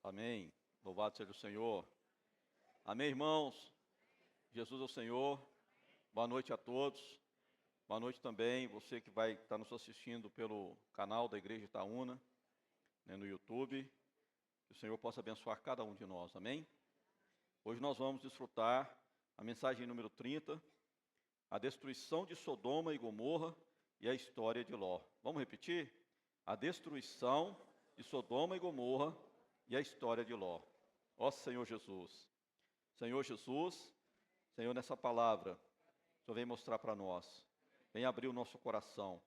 Amém. Louvado seja o Senhor. Amém, irmãos. Jesus é o Senhor. Boa noite a todos. Boa noite também você que vai estar nos assistindo pelo canal da Igreja Itaúna, no YouTube. Que o Senhor possa abençoar cada um de nós. Amém? Hoje nós vamos desfrutar a mensagem número 30, a destruição de Sodoma e Gomorra e a história de Ló. Vamos repetir? A destruição de Sodoma e Gomorra e a história de Ló. Ó Senhor Jesus. Senhor Jesus, Senhor, nessa palavra, o Senhor vem mostrar para nós. Vem abrir o nosso coração.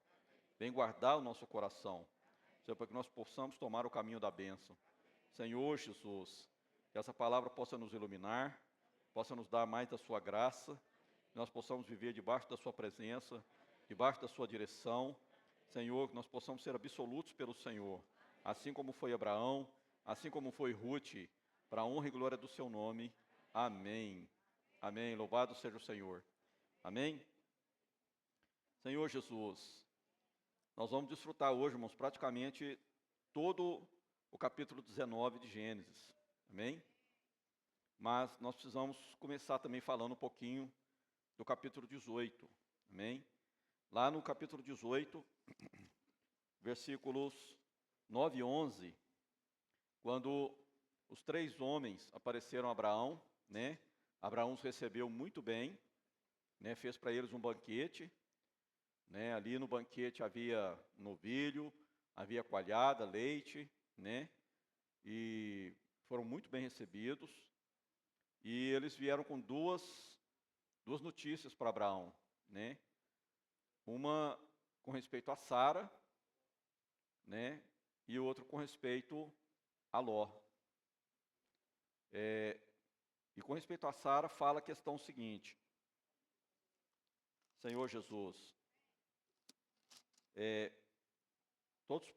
Vem guardar o nosso coração. Senhor, para que nós possamos tomar o caminho da bênção. Senhor Jesus, que essa palavra possa nos iluminar, possa nos dar mais da sua graça, que nós possamos viver debaixo da sua presença, debaixo da sua direção. Senhor, que nós possamos ser absolutos pelo Senhor, assim como foi Abraão, assim como foi Ruth, para a honra e glória do seu nome. Amém. Amém. Louvado seja o Senhor. Amém. Senhor Jesus, nós vamos desfrutar hoje, irmãos, praticamente todo o capítulo 19 de Gênesis. Amém? Mas nós precisamos começar também falando um pouquinho do capítulo 18. Amém? Lá no capítulo 18, versículos 9 e 11, quando os 3 homens apareceram a Abraão, Abraão os recebeu muito bem, fez para eles um banquete, ali no banquete havia novilho, havia coalhada, leite, e foram muito bem recebidos, e eles vieram com duas notícias para Abraão, uma com respeito a Sara, e outra com respeito a Ló. E com respeito a Sara, fala a questão seguinte: Senhor Jesus, todos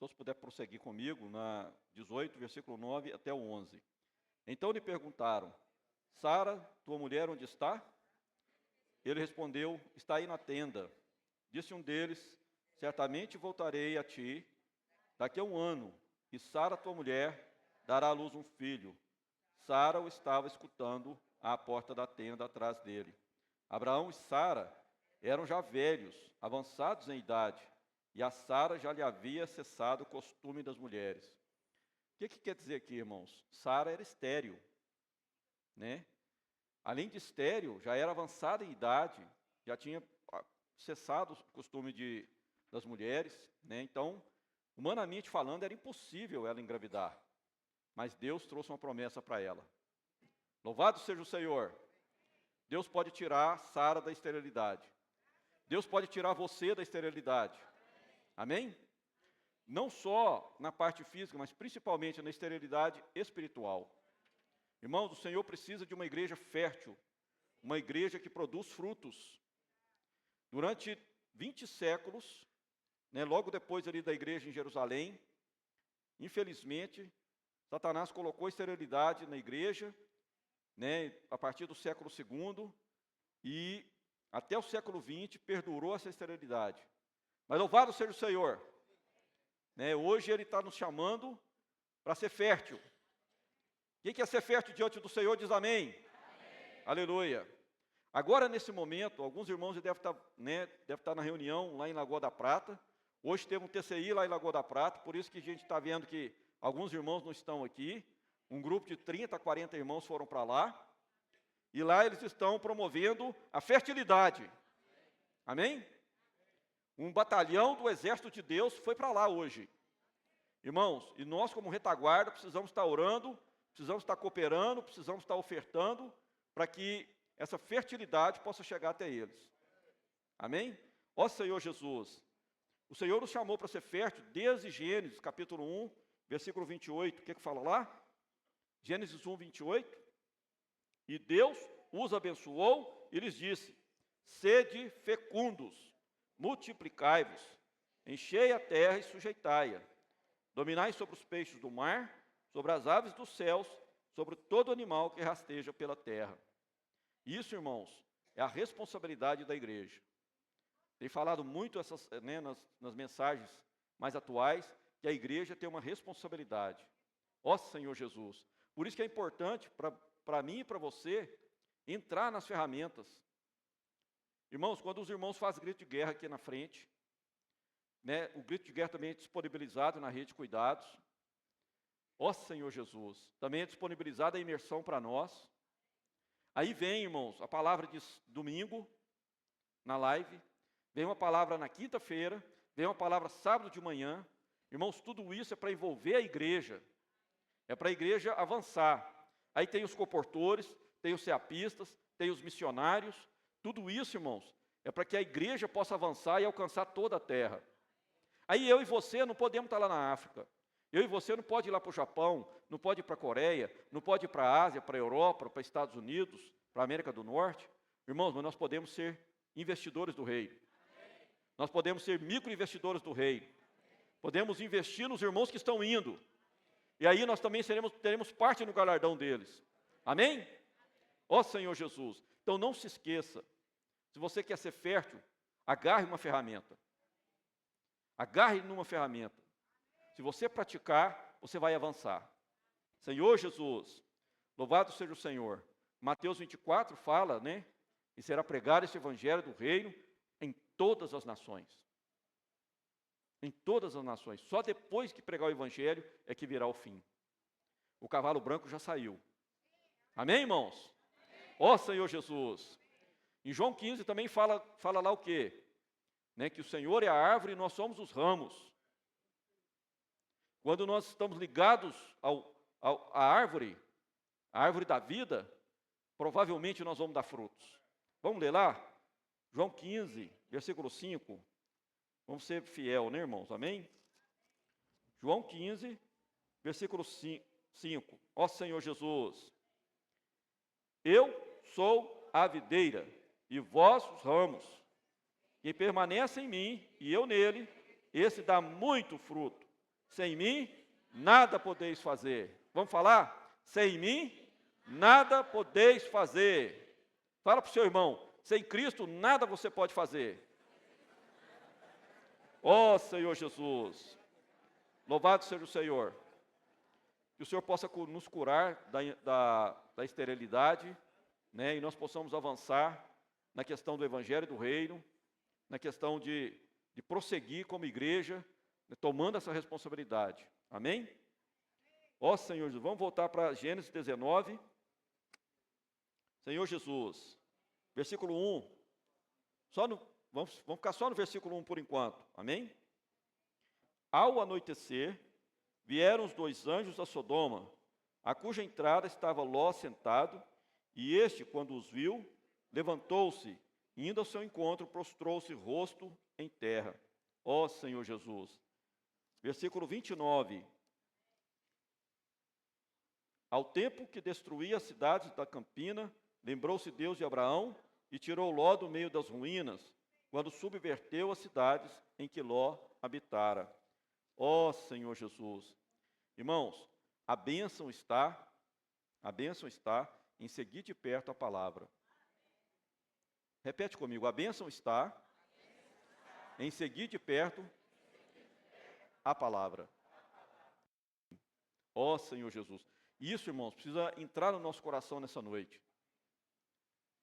todos puderem prosseguir comigo, na 18, versículo 9 até o 11. Então lhe perguntaram, Sara, tua mulher, onde está? Ele respondeu, está aí na tenda. Disse um deles, certamente voltarei a ti daqui a 1 ano, e Sara, tua mulher, dará à luz um filho. Sara o estava escutando à porta da tenda atrás dele. Abraão e Sara eram já velhos, avançados em idade, e a Sara já lhe havia cessado o costume das mulheres. O que quer dizer aqui, irmãos? Sara era estéril, né? Além de estéril, já era avançada em idade, já tinha cessado o costume das mulheres, né? Então, humanamente falando, era impossível ela engravidar. Mas Deus trouxe uma promessa para ela. Louvado seja o Senhor. Deus pode tirar Sara da esterilidade. Deus pode tirar você da esterilidade. Amém? Não só na parte física, mas principalmente na esterilidade espiritual. Irmãos, o Senhor precisa de uma igreja fértil, uma igreja que produz frutos. Durante 20 séculos, né, logo depois ali da igreja em Jerusalém, infelizmente, Satanás colocou esterilidade na igreja, né, a partir do século II, e até o século XX perdurou essa esterilidade. Mas louvado seja o Senhor. Né, hoje Ele está nos chamando para ser fértil. Quem quer ser fértil diante do Senhor diz amém. Amém. Aleluia. Agora, nesse momento, alguns irmãos devem estar na reunião lá em Lagoa da Prata. Hoje teve um TCI lá em Lagoa da Prata, por isso que a gente está vendo que alguns irmãos não estão aqui. Um grupo de 30, 40 irmãos foram para lá. E lá eles estão promovendo a fertilidade. Amém? Um batalhão do exército de Deus foi para lá hoje. Irmãos, e nós como retaguarda precisamos estar orando, precisamos estar cooperando, precisamos estar ofertando para que essa fertilidade possa chegar até eles. Amém? Ó Senhor Jesus, o Senhor nos chamou para ser fértil desde Gênesis, capítulo 1, versículo 28. O que fala lá? Gênesis 1, 28. E Deus os abençoou e lhes disse, sede fecundos, multiplicai-vos, enchei a terra e sujeitai-a, dominai sobre os peixes do mar, sobre as aves dos céus, sobre todo animal que rasteja pela terra. Isso, irmãos, é a responsabilidade da igreja. Tem falado muito nas mensagens mais atuais, que a igreja tem uma responsabilidade. Ó Senhor Jesus. Por isso que é importante para mim e para você entrar nas ferramentas. Irmãos, quando os irmãos fazem grito de guerra aqui na frente, né, o grito de guerra também é disponibilizado na rede de cuidados. Ó Senhor Jesus, também é disponibilizada a imersão para nós. Aí vem, irmãos, a palavra de domingo, na live, vem uma palavra na quinta-feira, vem uma palavra sábado de manhã. Irmãos, tudo isso é para envolver a igreja, é para a igreja avançar. Aí tem os comportores, tem os ceapistas, tem os missionários, tudo isso, irmãos, é para que a igreja possa avançar e alcançar toda a terra. Aí eu e você não podemos estar lá na África. Eu e você não pode ir lá para o Japão, não pode ir para a Coreia, não pode ir para a Ásia, para a Europa, para os Estados Unidos, para a América do Norte. Irmãos, mas nós podemos ser investidores do reino. Nós podemos ser microinvestidores do reino. Podemos investir nos irmãos que estão indo. E aí nós também teremos parte no galardão deles. Amém? Ó Senhor Jesus. Então não se esqueça, se você quer ser fértil, agarre uma ferramenta. Agarre numa ferramenta. Se você praticar, você vai avançar. Senhor Jesus, louvado seja o Senhor. Mateus 24 fala, né? E será pregado esse evangelho do reino em todas as nações. Em todas as nações. Só depois que pregar o evangelho é que virá o fim. O cavalo branco já saiu. Amém, irmãos? Ó Senhor Jesus. Em João 15 também fala lá o quê? Né? Que o Senhor é a árvore e nós somos os ramos. Quando nós estamos ligados à árvore da vida, provavelmente nós vamos dar frutos. Vamos ler lá? João 15, versículo 5. Vamos ser fiel, né, irmãos? Amém? João 15, versículo 5. Ó Senhor Jesus, eu sou a videira e vós os ramos. Quem permanece em mim e eu nele, esse dá muito fruto, Sem mim, nada podeis fazer. Vamos falar? Sem mim, nada podeis fazer. Fala para o seu irmão, sem Cristo, nada você pode fazer. Ó Senhor Jesus, louvado seja o Senhor. Que o Senhor possa nos curar da esterilidade, né, e nós possamos avançar na questão do Evangelho do Reino, na questão de prosseguir como igreja, né, tomando essa responsabilidade. Amém? Ó Senhor Jesus, vamos voltar para Gênesis 19. Senhor Jesus, versículo 1. Vamos ficar só no versículo 1 por enquanto. Amém? Ao anoitecer, vieram os 2 anjos a Sodoma, a cuja entrada estava Ló sentado, e este, quando os viu, levantou-se, indo ao seu encontro, prostrou-se rosto em terra. Ó Senhor Jesus. Versículo 29. Ao tempo que destruía as cidades da campina, lembrou-se Deus de Abraão e tirou Ló do meio das ruínas, quando subverteu as cidades em que Ló habitara. Ó Senhor Jesus. Irmãos, a bênção está em seguir de perto a palavra. Repete comigo, a bênção está em seguir de perto a palavra. Ó Senhor Jesus. Isso, irmãos, precisa entrar no nosso coração nessa noite.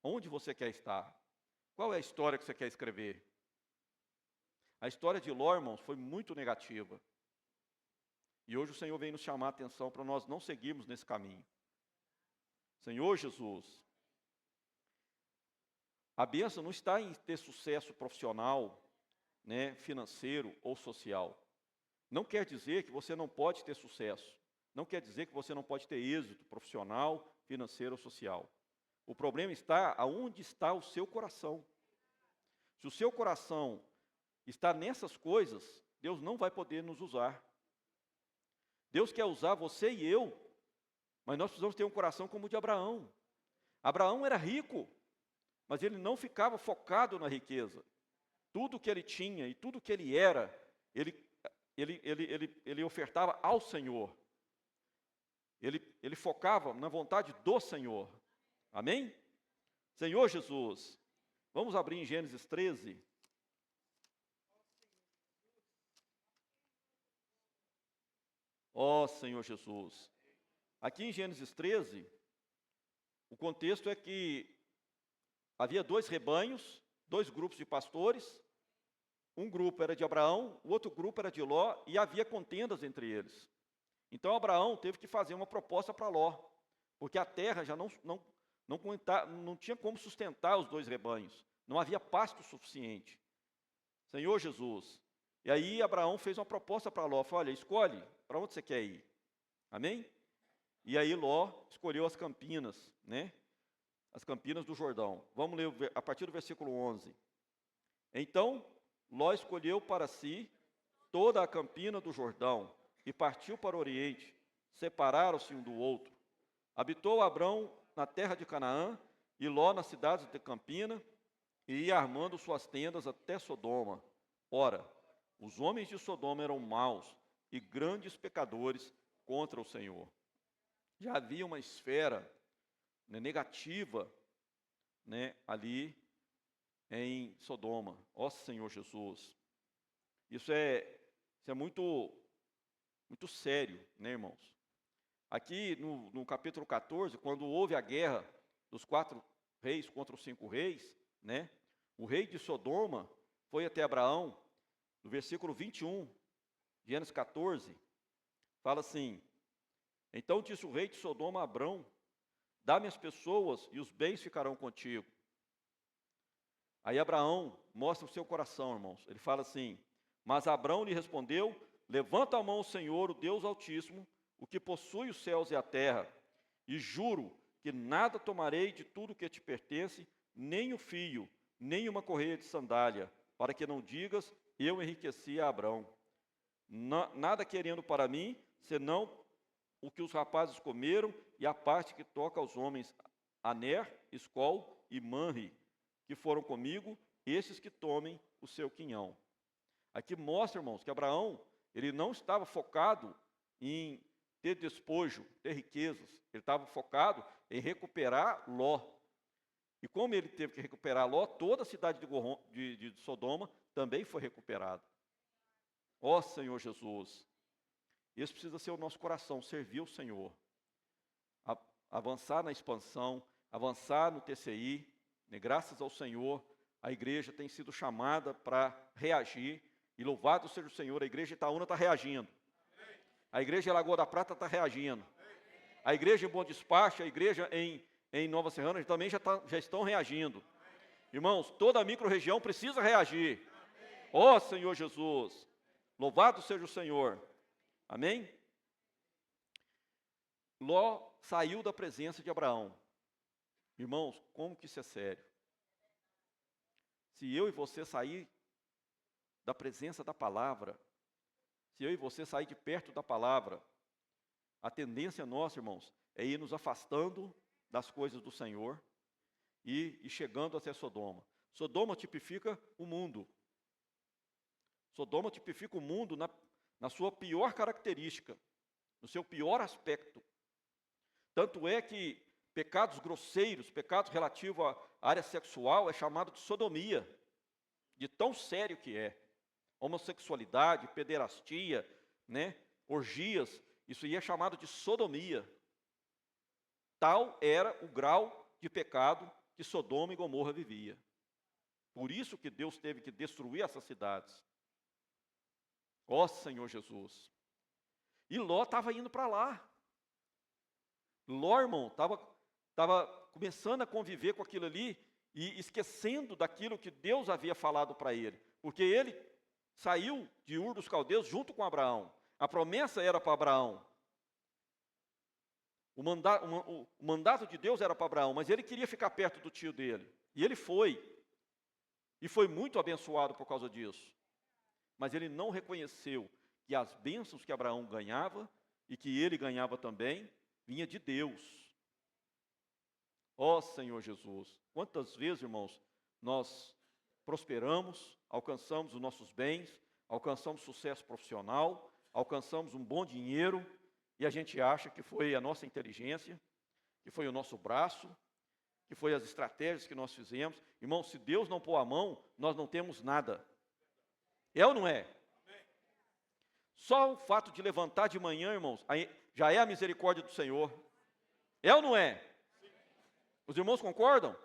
Onde você quer estar? Qual é a história que você quer escrever? A história de Ló, irmãos, foi muito negativa. E hoje o Senhor vem nos chamar a atenção para nós não seguirmos nesse caminho. Senhor Jesus, a bênção não está em ter sucesso profissional, né, financeiro ou social. Não quer dizer que você não pode ter sucesso. Não quer dizer que você não pode ter êxito profissional, financeiro ou social. O problema está aonde está o seu coração. Se o seu coração está nessas coisas, Deus não vai poder nos usar. Deus quer usar você e eu, mas nós precisamos ter um coração como o de Abraão. Abraão era rico, mas ele não ficava focado na riqueza. Tudo que ele tinha e tudo que ele era, ele ofertava ao Senhor. Ele focava na vontade do Senhor. Amém? Senhor Jesus, vamos abrir em Gênesis 13. Ó Senhor Jesus. Aqui em Gênesis 13, o contexto é que havia 2 rebanhos, 2 grupos de pastores. Um grupo era de Abraão, o outro grupo era de Ló, e havia contendas entre eles. Então Abraão teve que fazer uma proposta para Ló, porque a terra já não tinha como sustentar os 2 rebanhos. Não havia pasto suficiente. Senhor Jesus. E aí Abraão fez uma proposta para Ló. Falou, olha, escolhe para onde você quer ir. Amém? E aí Ló escolheu as campinas, né? As campinas do Jordão. Vamos ler a partir do versículo 11. Então Ló escolheu para si toda a campina do Jordão e partiu para o oriente. Separaram-se um do outro. Habitou Abrão na terra de Canaã e Ló nas cidades de campina, e ia armando suas tendas até Sodoma. Ora, os homens de Sodoma eram maus e grandes pecadores contra o Senhor. Já havia uma esfera, né, negativa, né, ali em Sodoma. Ó Senhor Jesus. Isso é muito sério, né, irmãos? Aqui no capítulo 14, quando houve a guerra dos 4 reis contra os 5 reis, né, o rei de Sodoma foi até Abraão, no versículo 21, Gênesis 14, fala assim, então disse o rei de Sodoma a Abrão, dá-me as pessoas e os bens ficarão contigo. Aí Abraão mostra o seu coração, irmãos. Ele fala assim, mas Abrão lhe respondeu, levanta a mão ao Senhor, o Deus Altíssimo, o que possui os céus e a terra, e juro que nada tomarei de tudo que te pertence, nem o fio, nem uma correia de sandália, para que não digas, eu enriqueci a Abrão. Nada querendo para mim, senão o que os rapazes comeram e a parte que toca aos homens, Aner, Escol e Manre, que foram comigo, esses que tomem o seu quinhão. Aqui mostra, irmãos, que Abraão ele não estava focado em ter despojo, ter riquezas. Ele estava focado em recuperar Ló. E como ele teve que recuperar Ló, toda a cidade de Sodoma também foi recuperada. Ó Senhor Jesus, esse precisa ser o nosso coração, servir o Senhor. Avançar na expansão, avançar no TCI, né? Graças ao Senhor, a igreja tem sido chamada para reagir, e louvado seja o Senhor, a igreja Itaúna está reagindo. A igreja em Lagoa da Prata está reagindo. A igreja em Bom Despacho, a igreja em Nova Serrana também já estão reagindo. Irmãos, toda a micro-região precisa reagir. Ó Senhor Jesus, louvado seja o Senhor. Amém? Ló saiu da presença de Abraão. Irmãos, como que isso é sério? Se eu e você sair da presença da palavra, se eu e você sair de perto da palavra, a tendência nossa, irmãos, é ir nos afastando das coisas do Senhor e chegando até Sodoma. Sodoma tipifica o mundo. Sodoma tipifica o mundo na sua pior característica, no seu pior aspecto. Tanto é que pecados grosseiros, pecados relativos à área sexual, é chamado de sodomia, de tão sério que é. Homossexualidade, pederastia, né, orgias, isso aí é chamado de sodomia. Tal era o grau de pecado que Sodoma e Gomorra vivia. Por isso que Deus teve que destruir essas cidades. Ó Senhor Jesus. E Ló estava indo para lá. Ló, irmão, estava começando a conviver com aquilo ali e esquecendo daquilo que Deus havia falado para ele. Porque ele saiu de Ur dos Caldeus junto com Abraão. A promessa era para Abraão. O mandato de Deus era para Abraão, mas ele queria ficar perto do tio dele. E ele foi. E foi muito abençoado por causa disso. Mas ele não reconheceu que as bênçãos que Abraão ganhava e que ele ganhava também, vinha de Deus. Ó Senhor Jesus, quantas vezes, irmãos, nós prosperamos, alcançamos os nossos bens, alcançamos sucesso profissional, alcançamos um bom dinheiro, e a gente acha que foi a nossa inteligência, que foi o nosso braço, que foi as estratégias que nós fizemos. Irmãos, se Deus não pôr a mão, nós não temos nada. É ou não é? Só o fato de levantar de manhã, irmãos, já é a misericórdia do Senhor. É ou não é? Os irmãos concordam?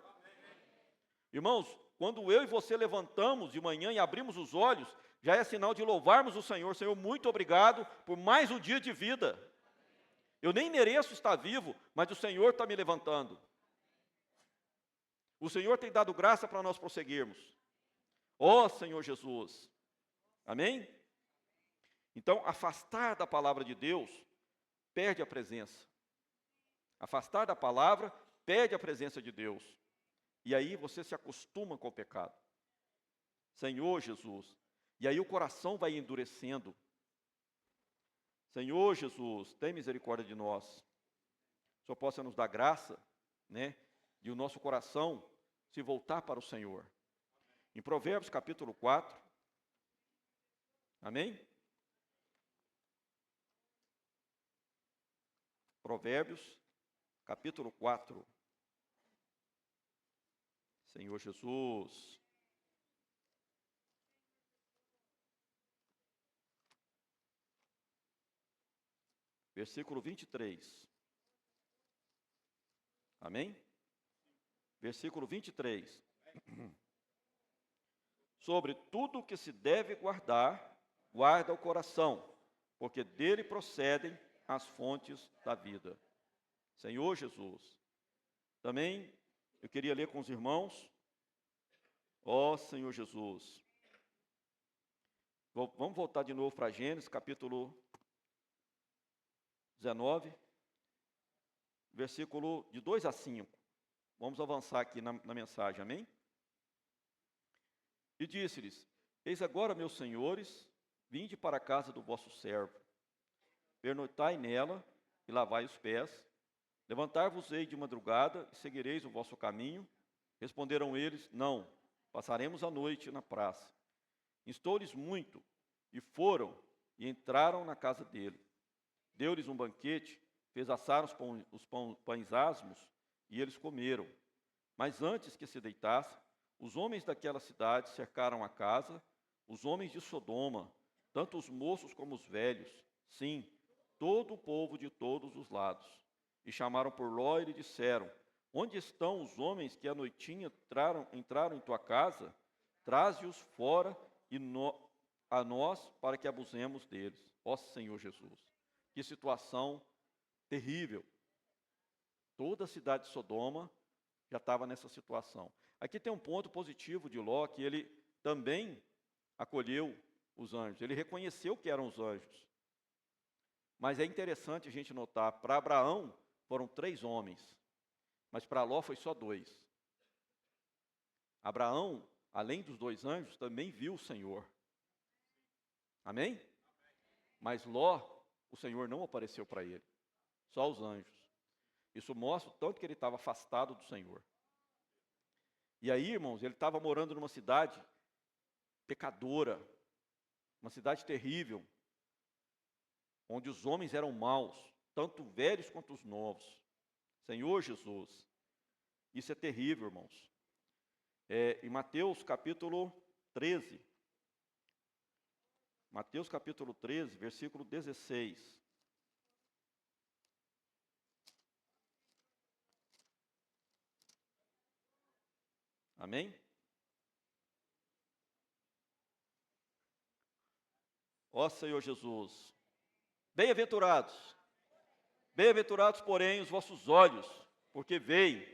Irmãos, quando eu e você levantamos de manhã e abrimos os olhos, já é sinal de louvarmos o Senhor. Senhor, muito obrigado por mais um dia de vida. Eu nem mereço estar vivo, mas o Senhor está me levantando. O Senhor tem dado graça para nós prosseguirmos. Ó Senhor Jesus. Amém? Então, afastar da palavra de Deus, perde a presença. Afastar da palavra, perde a presença de Deus. E aí você se acostuma com o pecado. Senhor Jesus. E aí o coração vai endurecendo. Senhor Jesus, tem misericórdia de nós. O Senhor possa nos dar graça, né, de o nosso coração se voltar para o Senhor. Em Provérbios capítulo 4, amém? Provérbios capítulo 4. Senhor Jesus. Versículo 23. Amém? Versículo 23. Sobre tudo que se deve guardar, guarda o coração, porque dele procedem as fontes da vida. Senhor Jesus. Também eu queria ler com os irmãos. Ó Senhor Jesus. Vamos voltar de novo para Gênesis, capítulo 19, versículo de 2 a 5. Vamos avançar aqui na mensagem, amém? E disse-lhes: Eis agora, meus senhores, vinde para a casa do vosso servo, pernoitai nela e lavai os pés, levantar-vos-ei de madrugada e seguireis o vosso caminho. Responderam eles: Não, passaremos a noite na praça. Instou-lhes muito, e foram, e entraram na casa dele. Deu-lhes um banquete, fez assar os pães asmos, e eles comeram. Mas antes que se deitassem, os homens daquela cidade cercaram a casa, os homens de Sodoma, tanto os moços como os velhos, sim, todo o povo de todos os lados. E chamaram por Ló e lhe disseram: onde estão os homens que à noitinha entraram em tua casa? Traze-os fora a nós, para que abusemos deles. Ó Senhor Jesus, que situação terrível. Toda a cidade de Sodoma já estava nessa situação. Aqui tem um ponto positivo de Ló, que ele também acolheu os anjos. Ele reconheceu que eram os anjos. Mas é interessante a gente notar, para Abraão foram 3 homens, mas para Ló foi só 2. Abraão, além dos 2 anjos, também viu o Senhor. Amém? Mas Ló, o Senhor não apareceu para ele, só os anjos. Isso mostra o tanto que ele estava afastado do Senhor. E aí, irmãos, ele estava morando numa cidade pecadora, uma cidade terrível, onde os homens eram maus, tanto velhos quanto os novos. Senhor Jesus, isso é terrível, irmãos. Em Mateus capítulo 13, versículo 16. Amém? Ó Senhor Jesus, bem-aventurados, porém, os vossos olhos, porque veem,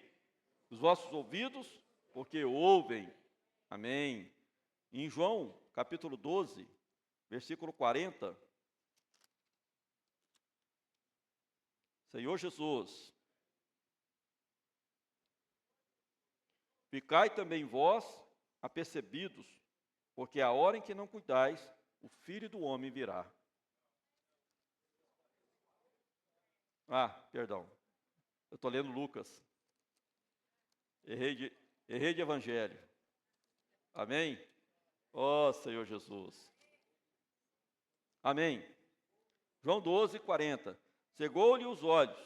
os vossos ouvidos, porque ouvem. Amém. Em João, capítulo 12, versículo 40, Senhor Jesus, ficai também vós apercebidos, porque a hora em que não cuidais, o Filho do Homem virá. Perdão. Eu estou lendo Lucas. Errei de evangelho. Amém? Ó Senhor Jesus. Amém. João 12, 40. Cegou-lhe os olhos,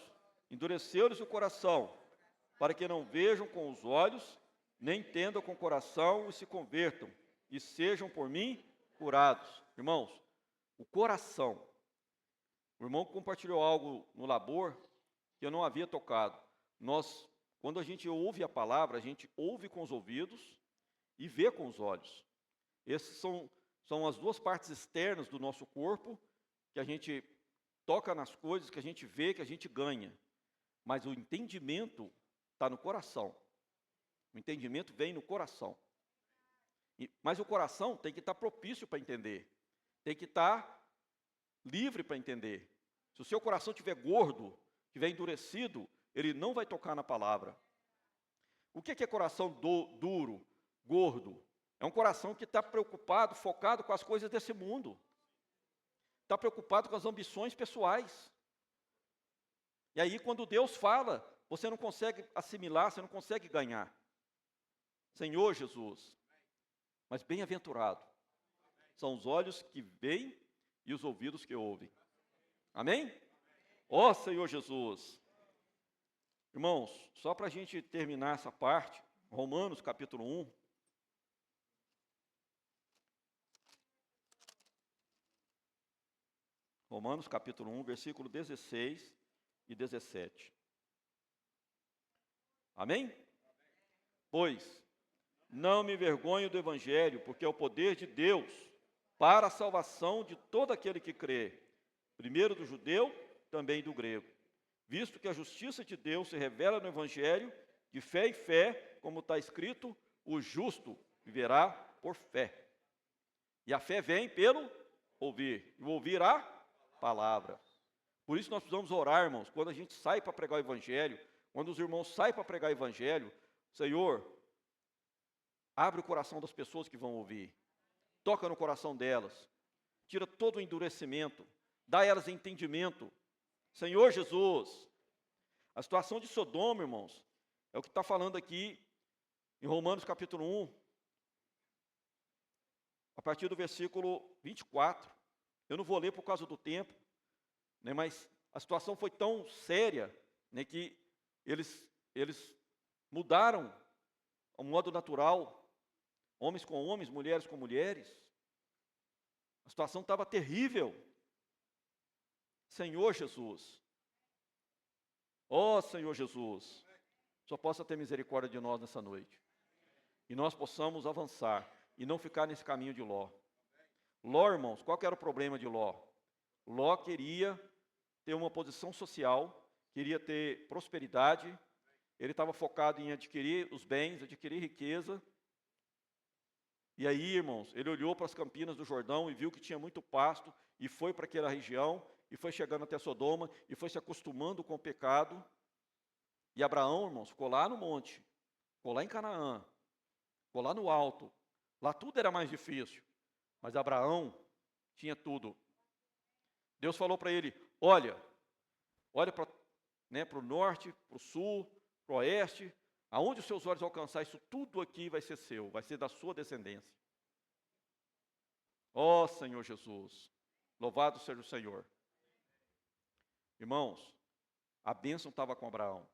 endureceu-lhes o coração, para que não vejam com os olhos, nem entendam com o coração e se convertam, e sejam por mim curados. Irmãos, o coração. O irmão compartilhou algo no labor que eu não havia tocado. Quando a gente ouve a palavra, a gente ouve com os ouvidos e vê com os olhos. Essas são as 2 partes externas do nosso corpo, que a gente toca nas coisas, que a gente vê, que a gente ganha. Mas o entendimento está no coração. O entendimento vem no coração. Mas o coração tem que estar propício para entender. Tem que estar livre para entender. Se o seu coração estiver gordo, estiver endurecido, ele não vai tocar na palavra. O que é coração duro, gordo? É um coração que está preocupado, focado com as coisas desse mundo. Está preocupado com as ambições pessoais. E aí, quando Deus fala, você não consegue assimilar, você não consegue ganhar. Senhor Jesus, mas bem-aventurado são os olhos que veem e os ouvidos que ouvem. Amém? Ó Senhor Jesus. Irmãos, só para a gente terminar essa parte, Romanos capítulo 1. Romanos capítulo 1, versículo 16 e 17. Amém? Pois, não me envergonho do Evangelho, porque é o poder de Deus para a salvação de todo aquele que crê, primeiro do judeu, também do grego. Visto que a justiça de Deus se revela no Evangelho, de fé em fé, como está escrito, o justo viverá por fé. E a fé vem pelo ouvir, e o ouvir a palavra. Por isso nós precisamos orar, irmãos, quando a gente sai para pregar o Evangelho, quando os irmãos saem para pregar o Evangelho, Senhor, abre o coração das pessoas que vão ouvir. Toca no coração delas. Tira todo o endurecimento. Dá a elas entendimento. Senhor Jesus. A situação de Sodoma, irmãos, é o que está falando aqui em Romanos capítulo 1. A partir do versículo 24. Eu não vou ler por causa do tempo, né, mas a situação foi tão séria, né, que eles mudaram o modo natural, homens com homens, mulheres com mulheres. A situação estava terrível. Senhor Jesus, ó Senhor Jesus, só possa ter misericórdia de nós nessa noite. E nós possamos avançar e não ficar nesse caminho de Ló. Ló, irmãos, qual que era o problema de Ló? Ló queria ter uma posição social, queria ter prosperidade, ele estava focado em adquirir os bens, adquirir riqueza. E aí, irmãos, ele olhou para as campinas do Jordão e viu que tinha muito pasto, e foi para aquela região, e foi chegando até Sodoma, e foi se acostumando com o pecado. E Abraão, irmãos, ficou lá no monte, ficou lá em Canaã, ficou lá no alto. Lá tudo era mais difícil, mas Abraão tinha tudo. Deus falou para ele, olha para, né, o norte, para o sul, para o oeste, aonde os seus olhos alcançar, isso tudo aqui vai ser seu, vai ser da sua descendência. Ó Senhor Jesus, louvado seja o Senhor. Irmãos, a bênção estava com Abraão.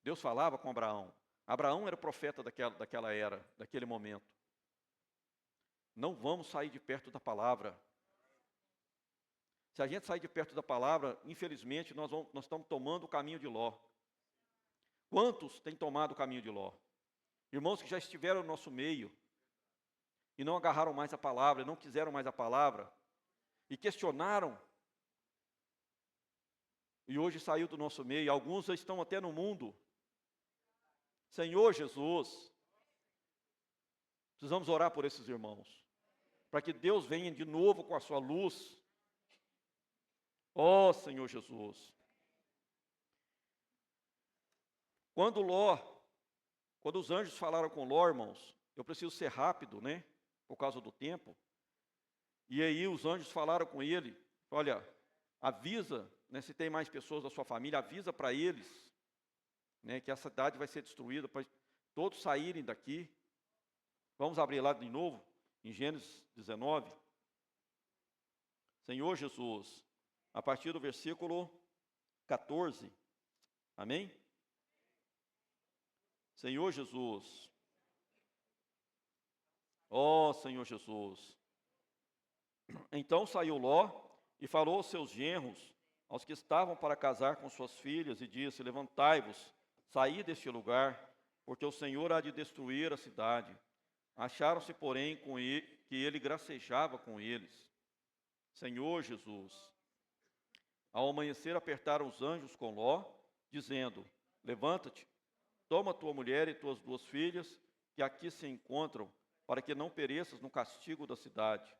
Deus falava com Abraão. Abraão era o profeta daquela era, daquele momento. Não vamos sair de perto da palavra. Se a gente sair de perto da palavra, infelizmente, nós estamos tomando o caminho de Ló. Quantos têm tomado o caminho de Ló? Irmãos que já estiveram no nosso meio e não agarraram mais a palavra, não quiseram mais a palavra e questionaram. E hoje saiu do nosso meio, alguns já estão até no mundo. Senhor Jesus, precisamos orar por esses irmãos, para que Deus venha de novo com a sua luz. Ó Senhor Jesus. Quando os anjos falaram com Ló, irmãos, eu preciso ser rápido, né, por causa do tempo. E aí os anjos falaram com ele, olha, avisa, né, se tem mais pessoas da sua família, avisa para eles, né, que a cidade vai ser destruída, para todos saírem daqui. Vamos abrir lá de novo, em Gênesis 19. Senhor Jesus, a partir do versículo 14. Amém? Senhor Jesus. Ó Senhor Jesus. Então saiu Ló e falou aos seus genros, aos que estavam para casar com suas filhas, e disse, levantai-vos, saí deste lugar, porque o Senhor há de destruir a cidade. Acharam-se, porém, que ele gracejava com eles. Senhor Jesus. Ao amanhecer apertaram os anjos com Ló, dizendo, levanta-te, toma tua mulher e tuas 2 filhas, que aqui se encontram, para que não pereças no castigo da cidade.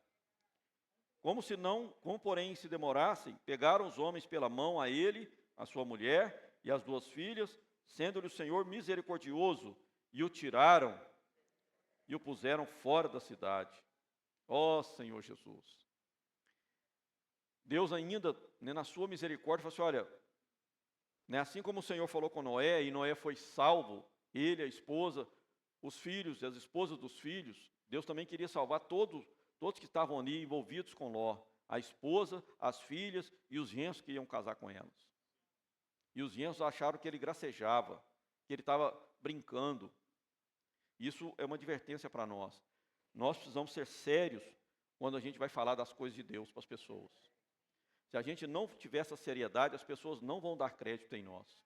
Como porém se demorassem, pegaram os homens pela mão a ele, a sua mulher e as 2 filhas, sendo-lhe o Senhor misericordioso, e o tiraram e o puseram fora da cidade. Ó Senhor Jesus. Deus ainda, né, na sua misericórdia, falou assim, olha, né, assim como o Senhor falou com Noé, e Noé foi salvo, ele, a esposa, os filhos e as esposas dos filhos, Deus também queria salvar todos que estavam ali envolvidos com Ló, a esposa, as filhas e os genros que iam casar com elas. E os genros acharam que ele gracejava, que ele estava brincando. Isso é uma advertência para nós. Nós precisamos ser sérios quando a gente vai falar das coisas de Deus para as pessoas. Se a gente não tiver essa seriedade, as pessoas não vão dar crédito em nós.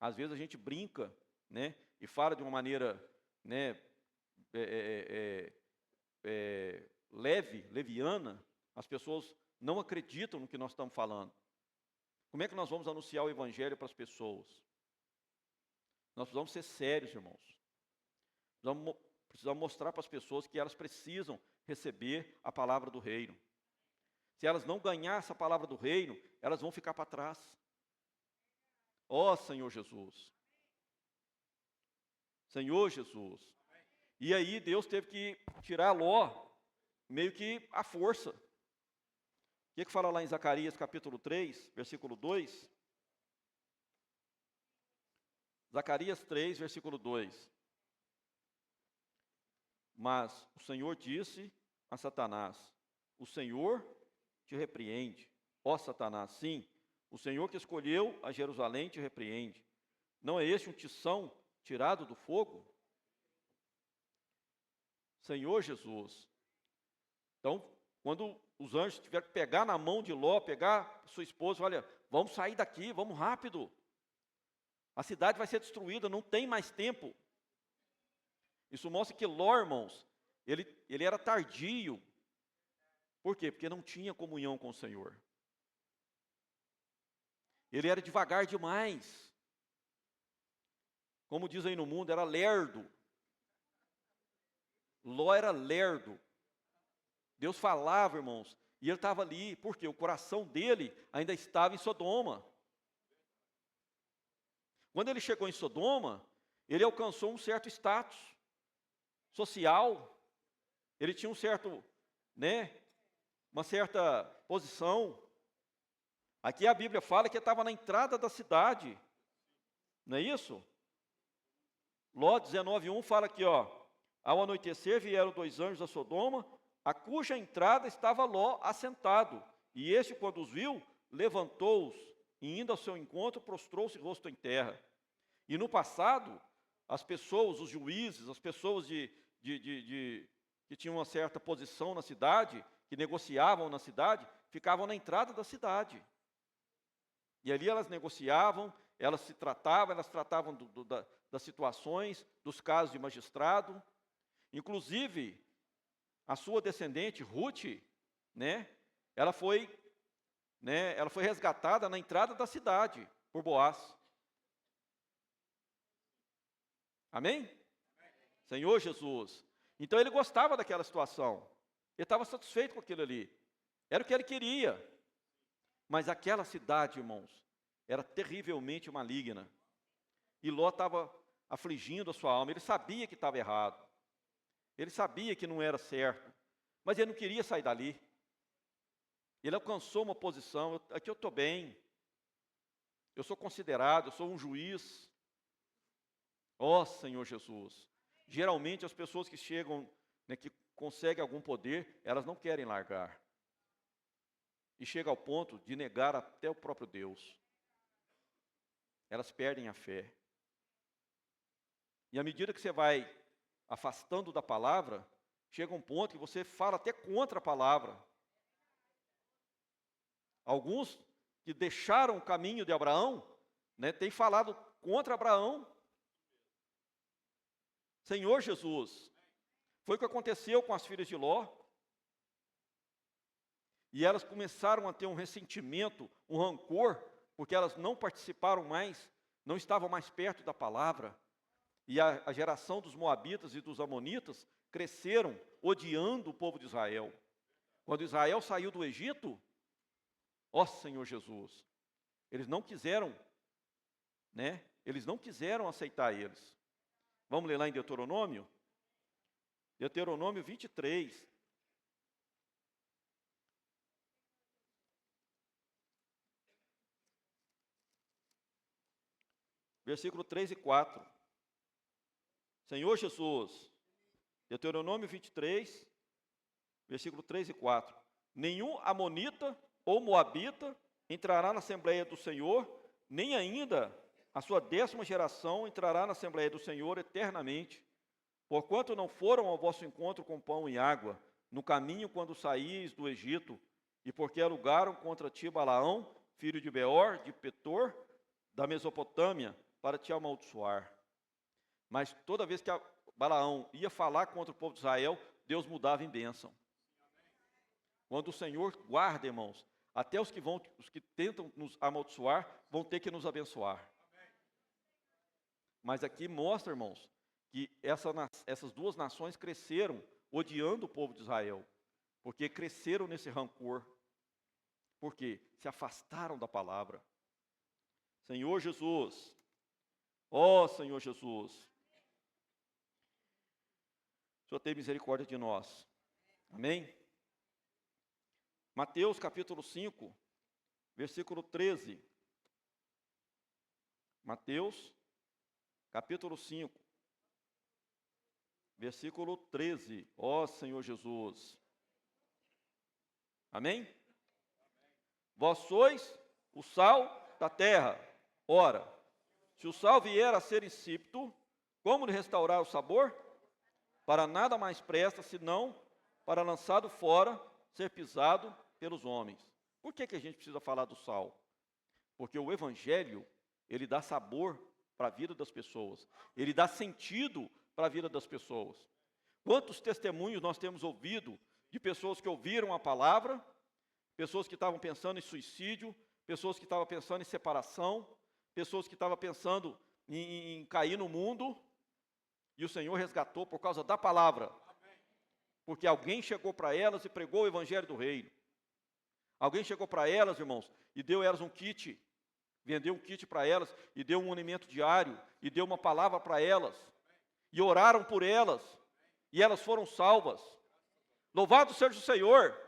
Às vezes a gente brinca, né, e fala de uma maneira, né, leviana, as pessoas não acreditam no que nós estamos falando. Como é que nós vamos anunciar o Evangelho para as pessoas? Nós precisamos ser sérios, irmãos. Precisamos mostrar para as pessoas que elas precisam receber a palavra do reino. Se elas não ganharem essa palavra do reino, elas vão ficar para trás. Ó Senhor Jesus. Senhor Jesus. E aí Deus teve que tirar Ló, meio que à força. O que fala lá em Zacarias capítulo 3, versículo 2? Zacarias 3, versículo 2. Mas o Senhor disse a Satanás, o Senhor te repreende. Ó Satanás, sim, o Senhor que escolheu a Jerusalém te repreende. Não é este um tição tirado do fogo? Senhor Jesus. Então, quando os anjos tiveram que pegar na mão de Ló, pegar sua esposa, olha, vamos sair daqui, vamos rápido. A cidade vai ser destruída, não tem mais tempo. Isso mostra que Ló, irmãos, ele era tardio. Por quê? Porque não tinha comunhão com o Senhor. Ele era devagar demais. Como diz aí no mundo, era lerdo. Ló era lerdo. Deus falava, irmãos, e ele estava ali, porque o coração dele ainda estava em Sodoma. Quando ele chegou em Sodoma, ele alcançou um certo status social, ele tinha um certo, uma certa posição. Aqui a Bíblia fala que ele estava na entrada da cidade, não é isso? Ló 19:1 fala aqui, ó, ao anoitecer vieram 2 anjos a Sodoma, a cuja entrada estava Ló assentado, e este, quando os viu, levantou-os, e indo ao seu encontro, prostrou-se rosto em terra. E no passado, as pessoas, os juízes, as pessoas que tinham uma certa posição na cidade, que negociavam na cidade, ficavam na entrada da cidade. E ali elas negociavam, elas tratavam das situações, dos casos de magistrado. Inclusive, a sua descendente, Ruth, ela foi resgatada na entrada da cidade por Boaz. Amém? Senhor Jesus. Então ele gostava daquela situação. Ele estava satisfeito com aquilo ali. Era o que ele queria. Mas aquela cidade, irmãos, era terrivelmente maligna. E Ló estava afligindo a sua alma. Ele sabia que estava errado. Ele sabia que não era certo. Mas ele não queria sair dali. Ele alcançou uma posição. Aqui eu estou bem. Eu sou considerado, eu sou um juiz. Ó Senhor Jesus. Geralmente as pessoas que chegam, que conseguem algum poder, elas não querem largar. E chega ao ponto de negar até o próprio Deus. Elas perdem a fé. E à medida que você vai afastando da palavra, chega um ponto que você fala até contra a palavra. Alguns que deixaram o caminho de Abraão, têm falado contra Abraão. Senhor Jesus, foi o que aconteceu com as filhas de Ló. E elas começaram a ter um ressentimento, um rancor, porque elas não participaram mais, não estavam mais perto da palavra. E a geração dos moabitas e dos amonitas cresceram odiando o povo de Israel. Quando Israel saiu do Egito, ó Senhor Jesus, eles não quiseram, eles não quiseram aceitar eles. Vamos ler lá em Deuteronômio? Deuteronômio 23. Versículo 3 e 4. Senhor Jesus, Deuteronômio 23, versículo 3 e 4. Nenhum amonita ou moabita entrará na Assembleia do Senhor, nem ainda a sua 10ª geração entrará na Assembleia do Senhor eternamente, porquanto não foram ao vosso encontro com pão e água, no caminho quando saíes do Egito, e porque alugaram contra ti Balaão, filho de Beor, de Petor, da Mesopotâmia, para te amaldiçoar. Mas toda vez que Balaão ia falar contra o povo de Israel, Deus mudava em bênção. Quando o Senhor guarda, irmãos, até os que tentam nos amaldiçoar, vão ter que nos abençoar. Mas aqui mostra, irmãos, que essas duas nações cresceram odiando o povo de Israel, porque cresceram nesse rancor, porque se afastaram da palavra. Senhor Jesus, ó Senhor Jesus, o Senhor tem misericórdia de nós. Amém? Mateus capítulo 5, versículo 13. Mateus capítulo 5, versículo 13. Ó Senhor Jesus. Amém? Vós sois o sal da terra. Ora, se o sal vier a ser insípido, como lhe restaurar o sabor? Para nada mais presta, senão para lançado fora, ser pisado pelos homens. Por que a gente precisa falar do sal? Porque o evangelho, ele dá sabor para a vida das pessoas. Ele dá sentido para a vida das pessoas. Quantos testemunhos nós temos ouvido de pessoas que ouviram a palavra, pessoas que estavam pensando em suicídio, pessoas que estavam pensando em separação, pessoas que estavam pensando em cair no mundo, e o Senhor resgatou por causa da palavra. Porque alguém chegou para elas e pregou o evangelho do reino. Alguém chegou para elas, irmãos, e deu elas um kit, vendeu um kit para elas, e deu um alimento diário, e deu uma palavra para elas, e oraram por elas, e elas foram salvas. Louvado seja o Senhor!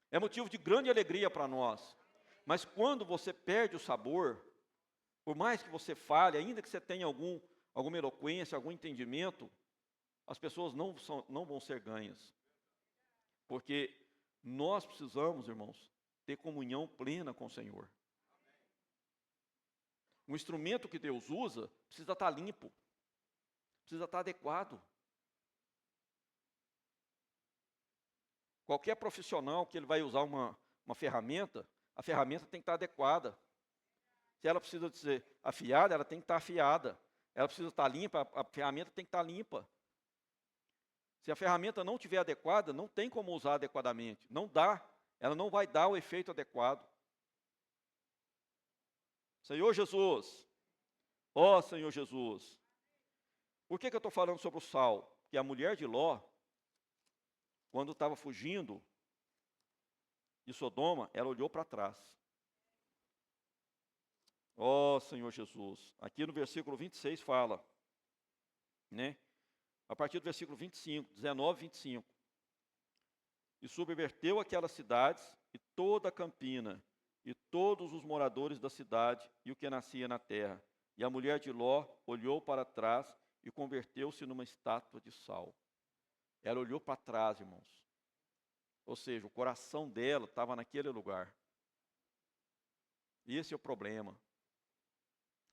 É motivo de grande alegria para nós. Mas quando você perde o sabor, por mais que você fale, ainda que você tenha alguma eloquência, algum entendimento, as pessoas não vão ser ganhas. Porque nós precisamos, irmãos, ter comunhão plena com o Senhor. O instrumento que Deus usa precisa estar limpo, precisa estar adequado. Qualquer profissional que ele vai usar uma ferramenta, a ferramenta tem que estar adequada. Se ela precisa ser afiada, ela tem que estar afiada. Ela precisa estar limpa, a ferramenta tem que estar limpa. Se a ferramenta não estiver adequada, não tem como usar adequadamente. Não dá. Ela não vai dar o efeito adequado. Senhor Jesus. Ó Senhor Jesus. Por que eu estou falando sobre o sal? Porque a mulher de Ló, quando estava fugindo de Sodoma, ela olhou para trás. Ó Senhor Jesus. Aqui no versículo 26 fala, né? A partir do versículo 25, 19 e 25. E subverteu aquelas cidades e toda a campina, e todos os moradores da cidade, e o que nascia na terra. E a mulher de Ló olhou para trás e converteu-se numa estátua de sal. Ela olhou para trás, irmãos. Ou seja, o coração dela estava naquele lugar. E esse é o problema.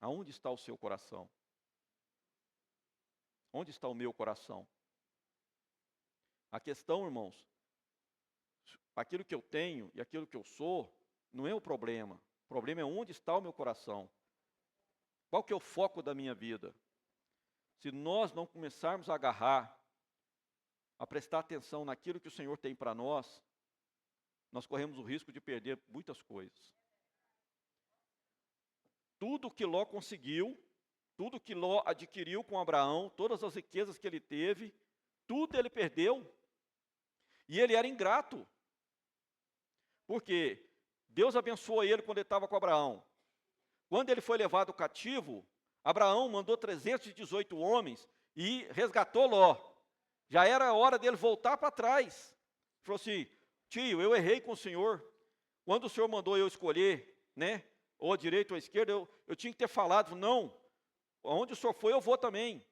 Aonde está o seu coração? Onde está o meu coração? A questão, irmãos, aquilo que eu tenho e aquilo que eu sou, não é o problema. O problema é onde está o meu coração. Qual que é o foco da minha vida? Se nós não começarmos a agarrar, a prestar atenção naquilo que o Senhor tem para nós, nós corremos o risco de perder muitas coisas. Tudo que Ló conseguiu, tudo que Ló adquiriu com Abraão, todas as riquezas que ele teve, tudo ele perdeu. E ele era ingrato. Porque Deus abençoou ele quando ele estava com Abraão. Quando ele foi levado cativo, Abraão mandou 318 homens e resgatou Ló. Já era a hora dele voltar para trás. Ele falou assim, tio, eu errei com o Senhor. Quando o Senhor mandou eu escolher, né, ou a direita ou a esquerda, eu tinha que ter falado, não, onde o Senhor foi, eu vou também.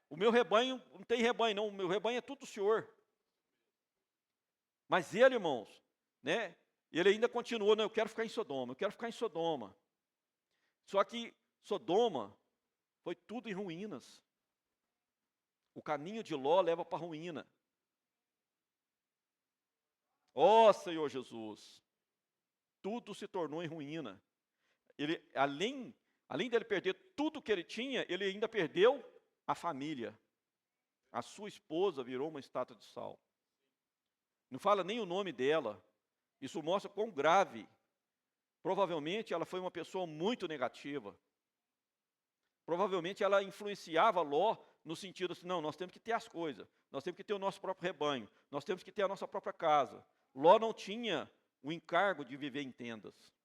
O meu rebanho, não tem rebanho não, o meu rebanho é tudo do Senhor. Mas ele, irmãos, né, ele ainda continuou, não, eu quero ficar em Sodoma, eu quero ficar em Sodoma. Só que Sodoma foi tudo em ruínas. O caminho de Ló leva para a ruína. Ó Senhor Jesus, tudo se tornou em ruína. Ele, além dele perder tudo que ele tinha, ele ainda perdeu a família. A sua esposa virou uma estátua de sal. Não fala nem o nome dela. Isso mostra quão grave. Provavelmente ela foi uma pessoa muito negativa. Provavelmente ela influenciava Ló no sentido assim, não, nós temos que ter as coisas, nós temos que ter o nosso próprio rebanho, nós temos que ter a nossa própria casa. Ló não tinha o encargo de viver em tendas.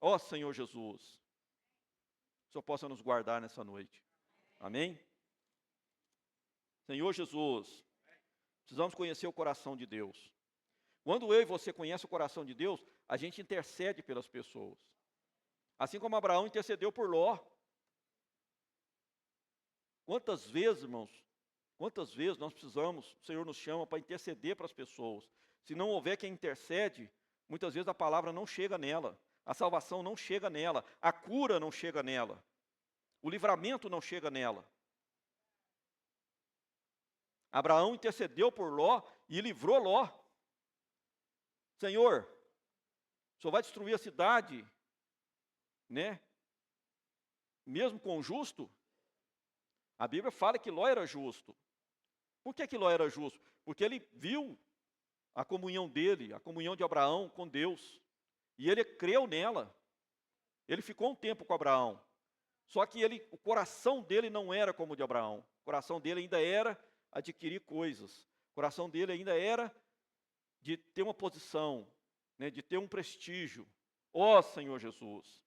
Ó Senhor Jesus, que o Senhor possa nos guardar nessa noite. Amém? Senhor Jesus, precisamos conhecer o coração de Deus. Quando eu e você conhecem o coração de Deus, a gente intercede pelas pessoas. Assim como Abraão intercedeu por Ló. Quantas vezes, irmãos, Quantas vezes nós precisamos, o Senhor nos chama para interceder para as pessoas. Se não houver quem intercede, muitas vezes a palavra não chega nela, a salvação não chega nela, a cura não chega nela, o livramento não chega nela. Abraão intercedeu por Ló e livrou Ló. Senhor, o Senhor vai destruir a cidade, né? Mesmo com o justo? A Bíblia fala que Ló era justo. Por que Ló era justo? Porque ele viu a comunhão dele, a comunhão de Abraão com Deus. E ele creu nela. Ele ficou um tempo com Abraão. Só que o coração dele não era como o de Abraão. O coração dele ainda era adquirir coisas. O coração dele ainda era de ter uma posição, né, de ter um prestígio. Ó Senhor Jesus!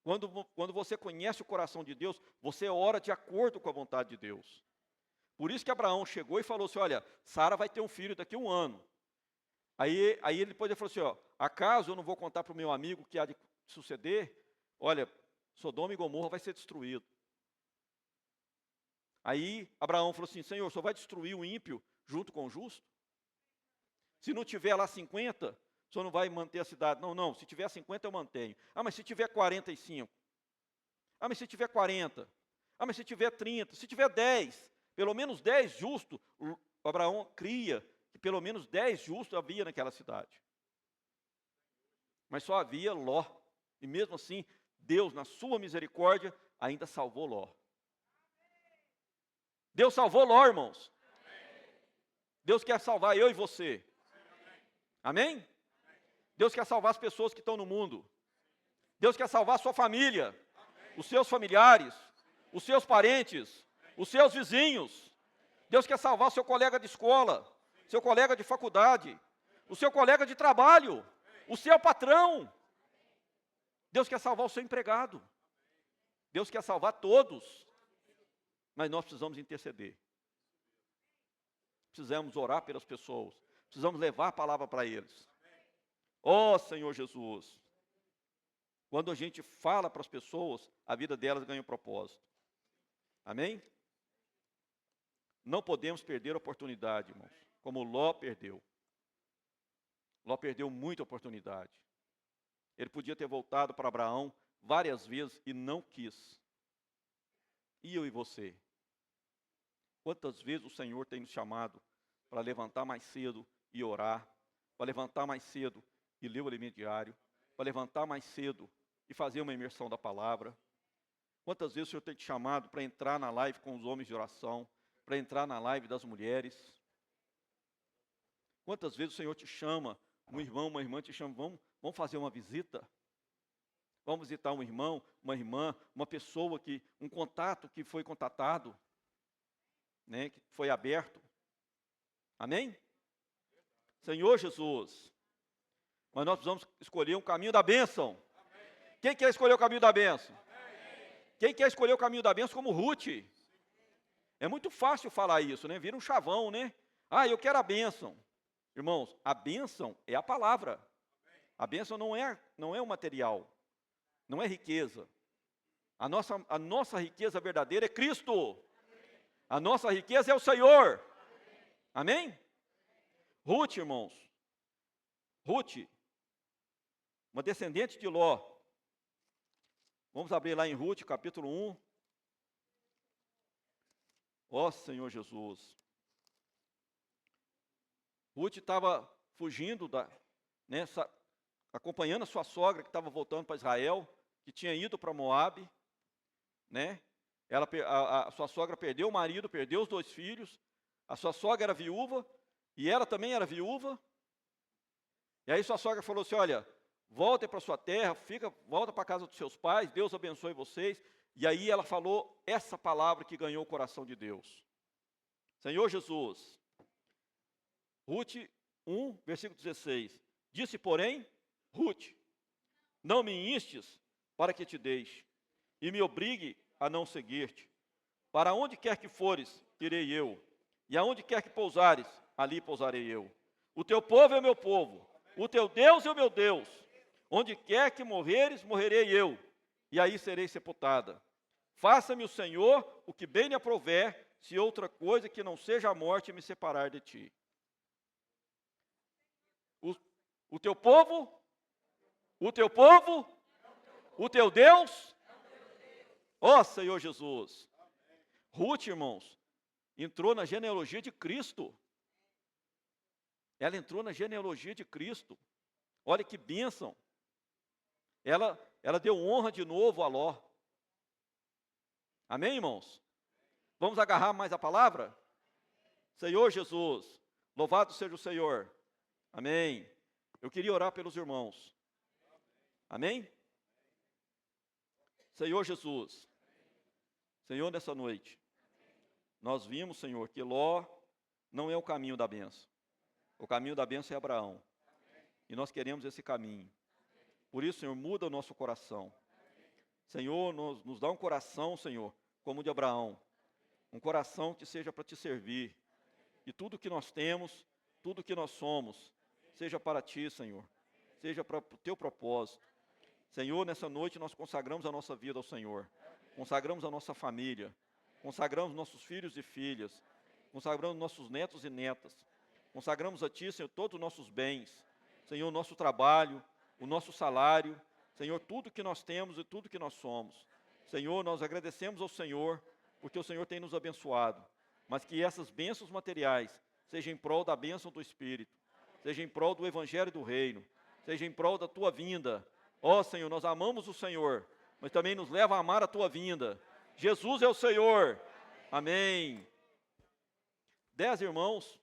Quando você conhece o coração de Deus, você ora de acordo com a vontade de Deus. Por isso que Abraão chegou e falou assim, olha, Sara vai ter um filho daqui a um ano. Aí depois ele falou assim, ó, acaso eu não vou contar para o meu amigo que há de suceder? Olha, Sodoma e Gomorra vai ser destruído. Aí Abraão falou assim, Senhor, o Senhor vai destruir o ímpio junto com o justo? Se não tiver lá 50, o Senhor não vai manter a cidade. Não, se tiver 50 eu mantenho. Ah, mas se tiver 45? Ah, mas se tiver 40? Ah, mas se tiver 30? Se tiver 10? Pelo menos 10 justos, Abraão cria que pelo menos 10 justos havia naquela cidade. Mas só havia Ló. E mesmo assim, Deus, na sua misericórdia, ainda salvou Ló. Deus salvou Ló, irmãos. Deus quer salvar eu e você. Amém? Deus quer salvar as pessoas que estão no mundo. Deus quer salvar a sua família, os seus familiares, os seus parentes, os seus vizinhos. Deus quer salvar o seu colega de escola, seu colega de faculdade, o seu colega de trabalho, o seu patrão. Deus quer salvar o seu empregado. Deus quer salvar todos. Mas nós precisamos interceder. Precisamos orar pelas pessoas. Precisamos levar a palavra para eles. Ó Senhor Jesus. Quando a gente fala para as pessoas, a vida delas ganha um propósito. Amém? Não podemos perder a oportunidade, irmãos, como Ló perdeu. Ló perdeu muita oportunidade. Ele podia ter voltado para Abraão várias vezes e não quis. E eu e você? Quantas vezes o Senhor tem nos chamado para levantar mais cedo e orar, para levantar mais cedo e ler o alimento diário, para levantar mais cedo e fazer uma imersão da palavra? Quantas vezes o Senhor tem te chamado para entrar na live com os homens de oração, para entrar na live das mulheres? Quantas vezes o Senhor te chama, um irmão, uma irmã te chama, vamos fazer uma visita? Vamos visitar um irmão, uma irmã, uma pessoa um contato que foi contatado, né, que foi aberto. Amém? Senhor Jesus, mas nós precisamos escolher um caminho da bênção. Quem quer escolher o caminho da bênção? Quem quer escolher o caminho da bênção como Ruth? É muito fácil falar isso, né? Vira um chavão, né? Ah, eu quero a bênção. Irmãos, a bênção é a palavra. A bênção não é o material, não é riqueza. A nossa riqueza verdadeira é Cristo. A nossa riqueza é o Senhor. Amém? Ruth, irmãos. Ruth, uma descendente de Ló. Vamos abrir lá em Ruth, capítulo 1. Ó Senhor Jesus. Ruth estava fugindo, acompanhando a sua sogra que estava voltando para Israel, que tinha ido para Moabe, né? A sua sogra perdeu o marido, perdeu os 2 filhos. A sua sogra era viúva e ela também era viúva. E aí sua sogra falou assim, olha, voltem para sua terra, volta para a casa dos seus pais, Deus abençoe vocês. E aí ela falou essa palavra que ganhou o coração de Deus. Senhor Jesus, Ruth 1, versículo 16. Disse, porém, Ruth, não me instes para que te deixe, e me obrigue a não seguir-te. Para onde quer que fores, irei eu, e aonde quer que pousares, ali pousarei eu. O teu povo é o meu povo, o teu Deus é o meu Deus. Onde quer que morreres, morrerei eu, e aí serei sepultada. Faça-me o Senhor o que bem lhe aprouver, se outra coisa que não seja a morte me separar de ti. O teu povo, o teu Deus, ó Senhor Jesus. Ruth, irmãos, entrou na genealogia de Cristo. Ela entrou na genealogia de Cristo. Olha que bênção. Ela deu honra de novo a Ló. Amém, irmãos? Vamos agarrar mais a palavra? Senhor Jesus, louvado seja o Senhor. Amém. Eu queria orar pelos irmãos. Amém? Senhor Jesus, Senhor, nessa noite, nós vimos, Senhor, que Ló não é o caminho da bênção. O caminho da bênção é Abraão. E nós queremos esse caminho. Por isso, Senhor, muda o nosso coração. Senhor, nos dá um coração, Senhor, como o de Abraão. Um coração que seja para te servir. E tudo que nós temos, tudo que nós somos, seja para ti, Senhor. Seja para o teu propósito. Senhor, nessa noite nós consagramos a nossa vida ao Senhor. Consagramos a nossa família. Consagramos nossos filhos e filhas. Consagramos nossos netos e netas. Consagramos a ti, Senhor, todos os nossos bens. Senhor, o nosso trabalho, o nosso salário. Senhor, tudo que nós temos e tudo que nós somos. Senhor, nós agradecemos ao Senhor, porque o Senhor tem nos abençoado. Mas que essas bênçãos materiais sejam em prol da bênção do Espírito. Seja em prol do Evangelho do Reino. Seja em prol da tua vinda. Ó Senhor, nós amamos o Senhor, mas também nos leva a amar a tua vinda. Jesus é o Senhor. Amém. 10 irmãos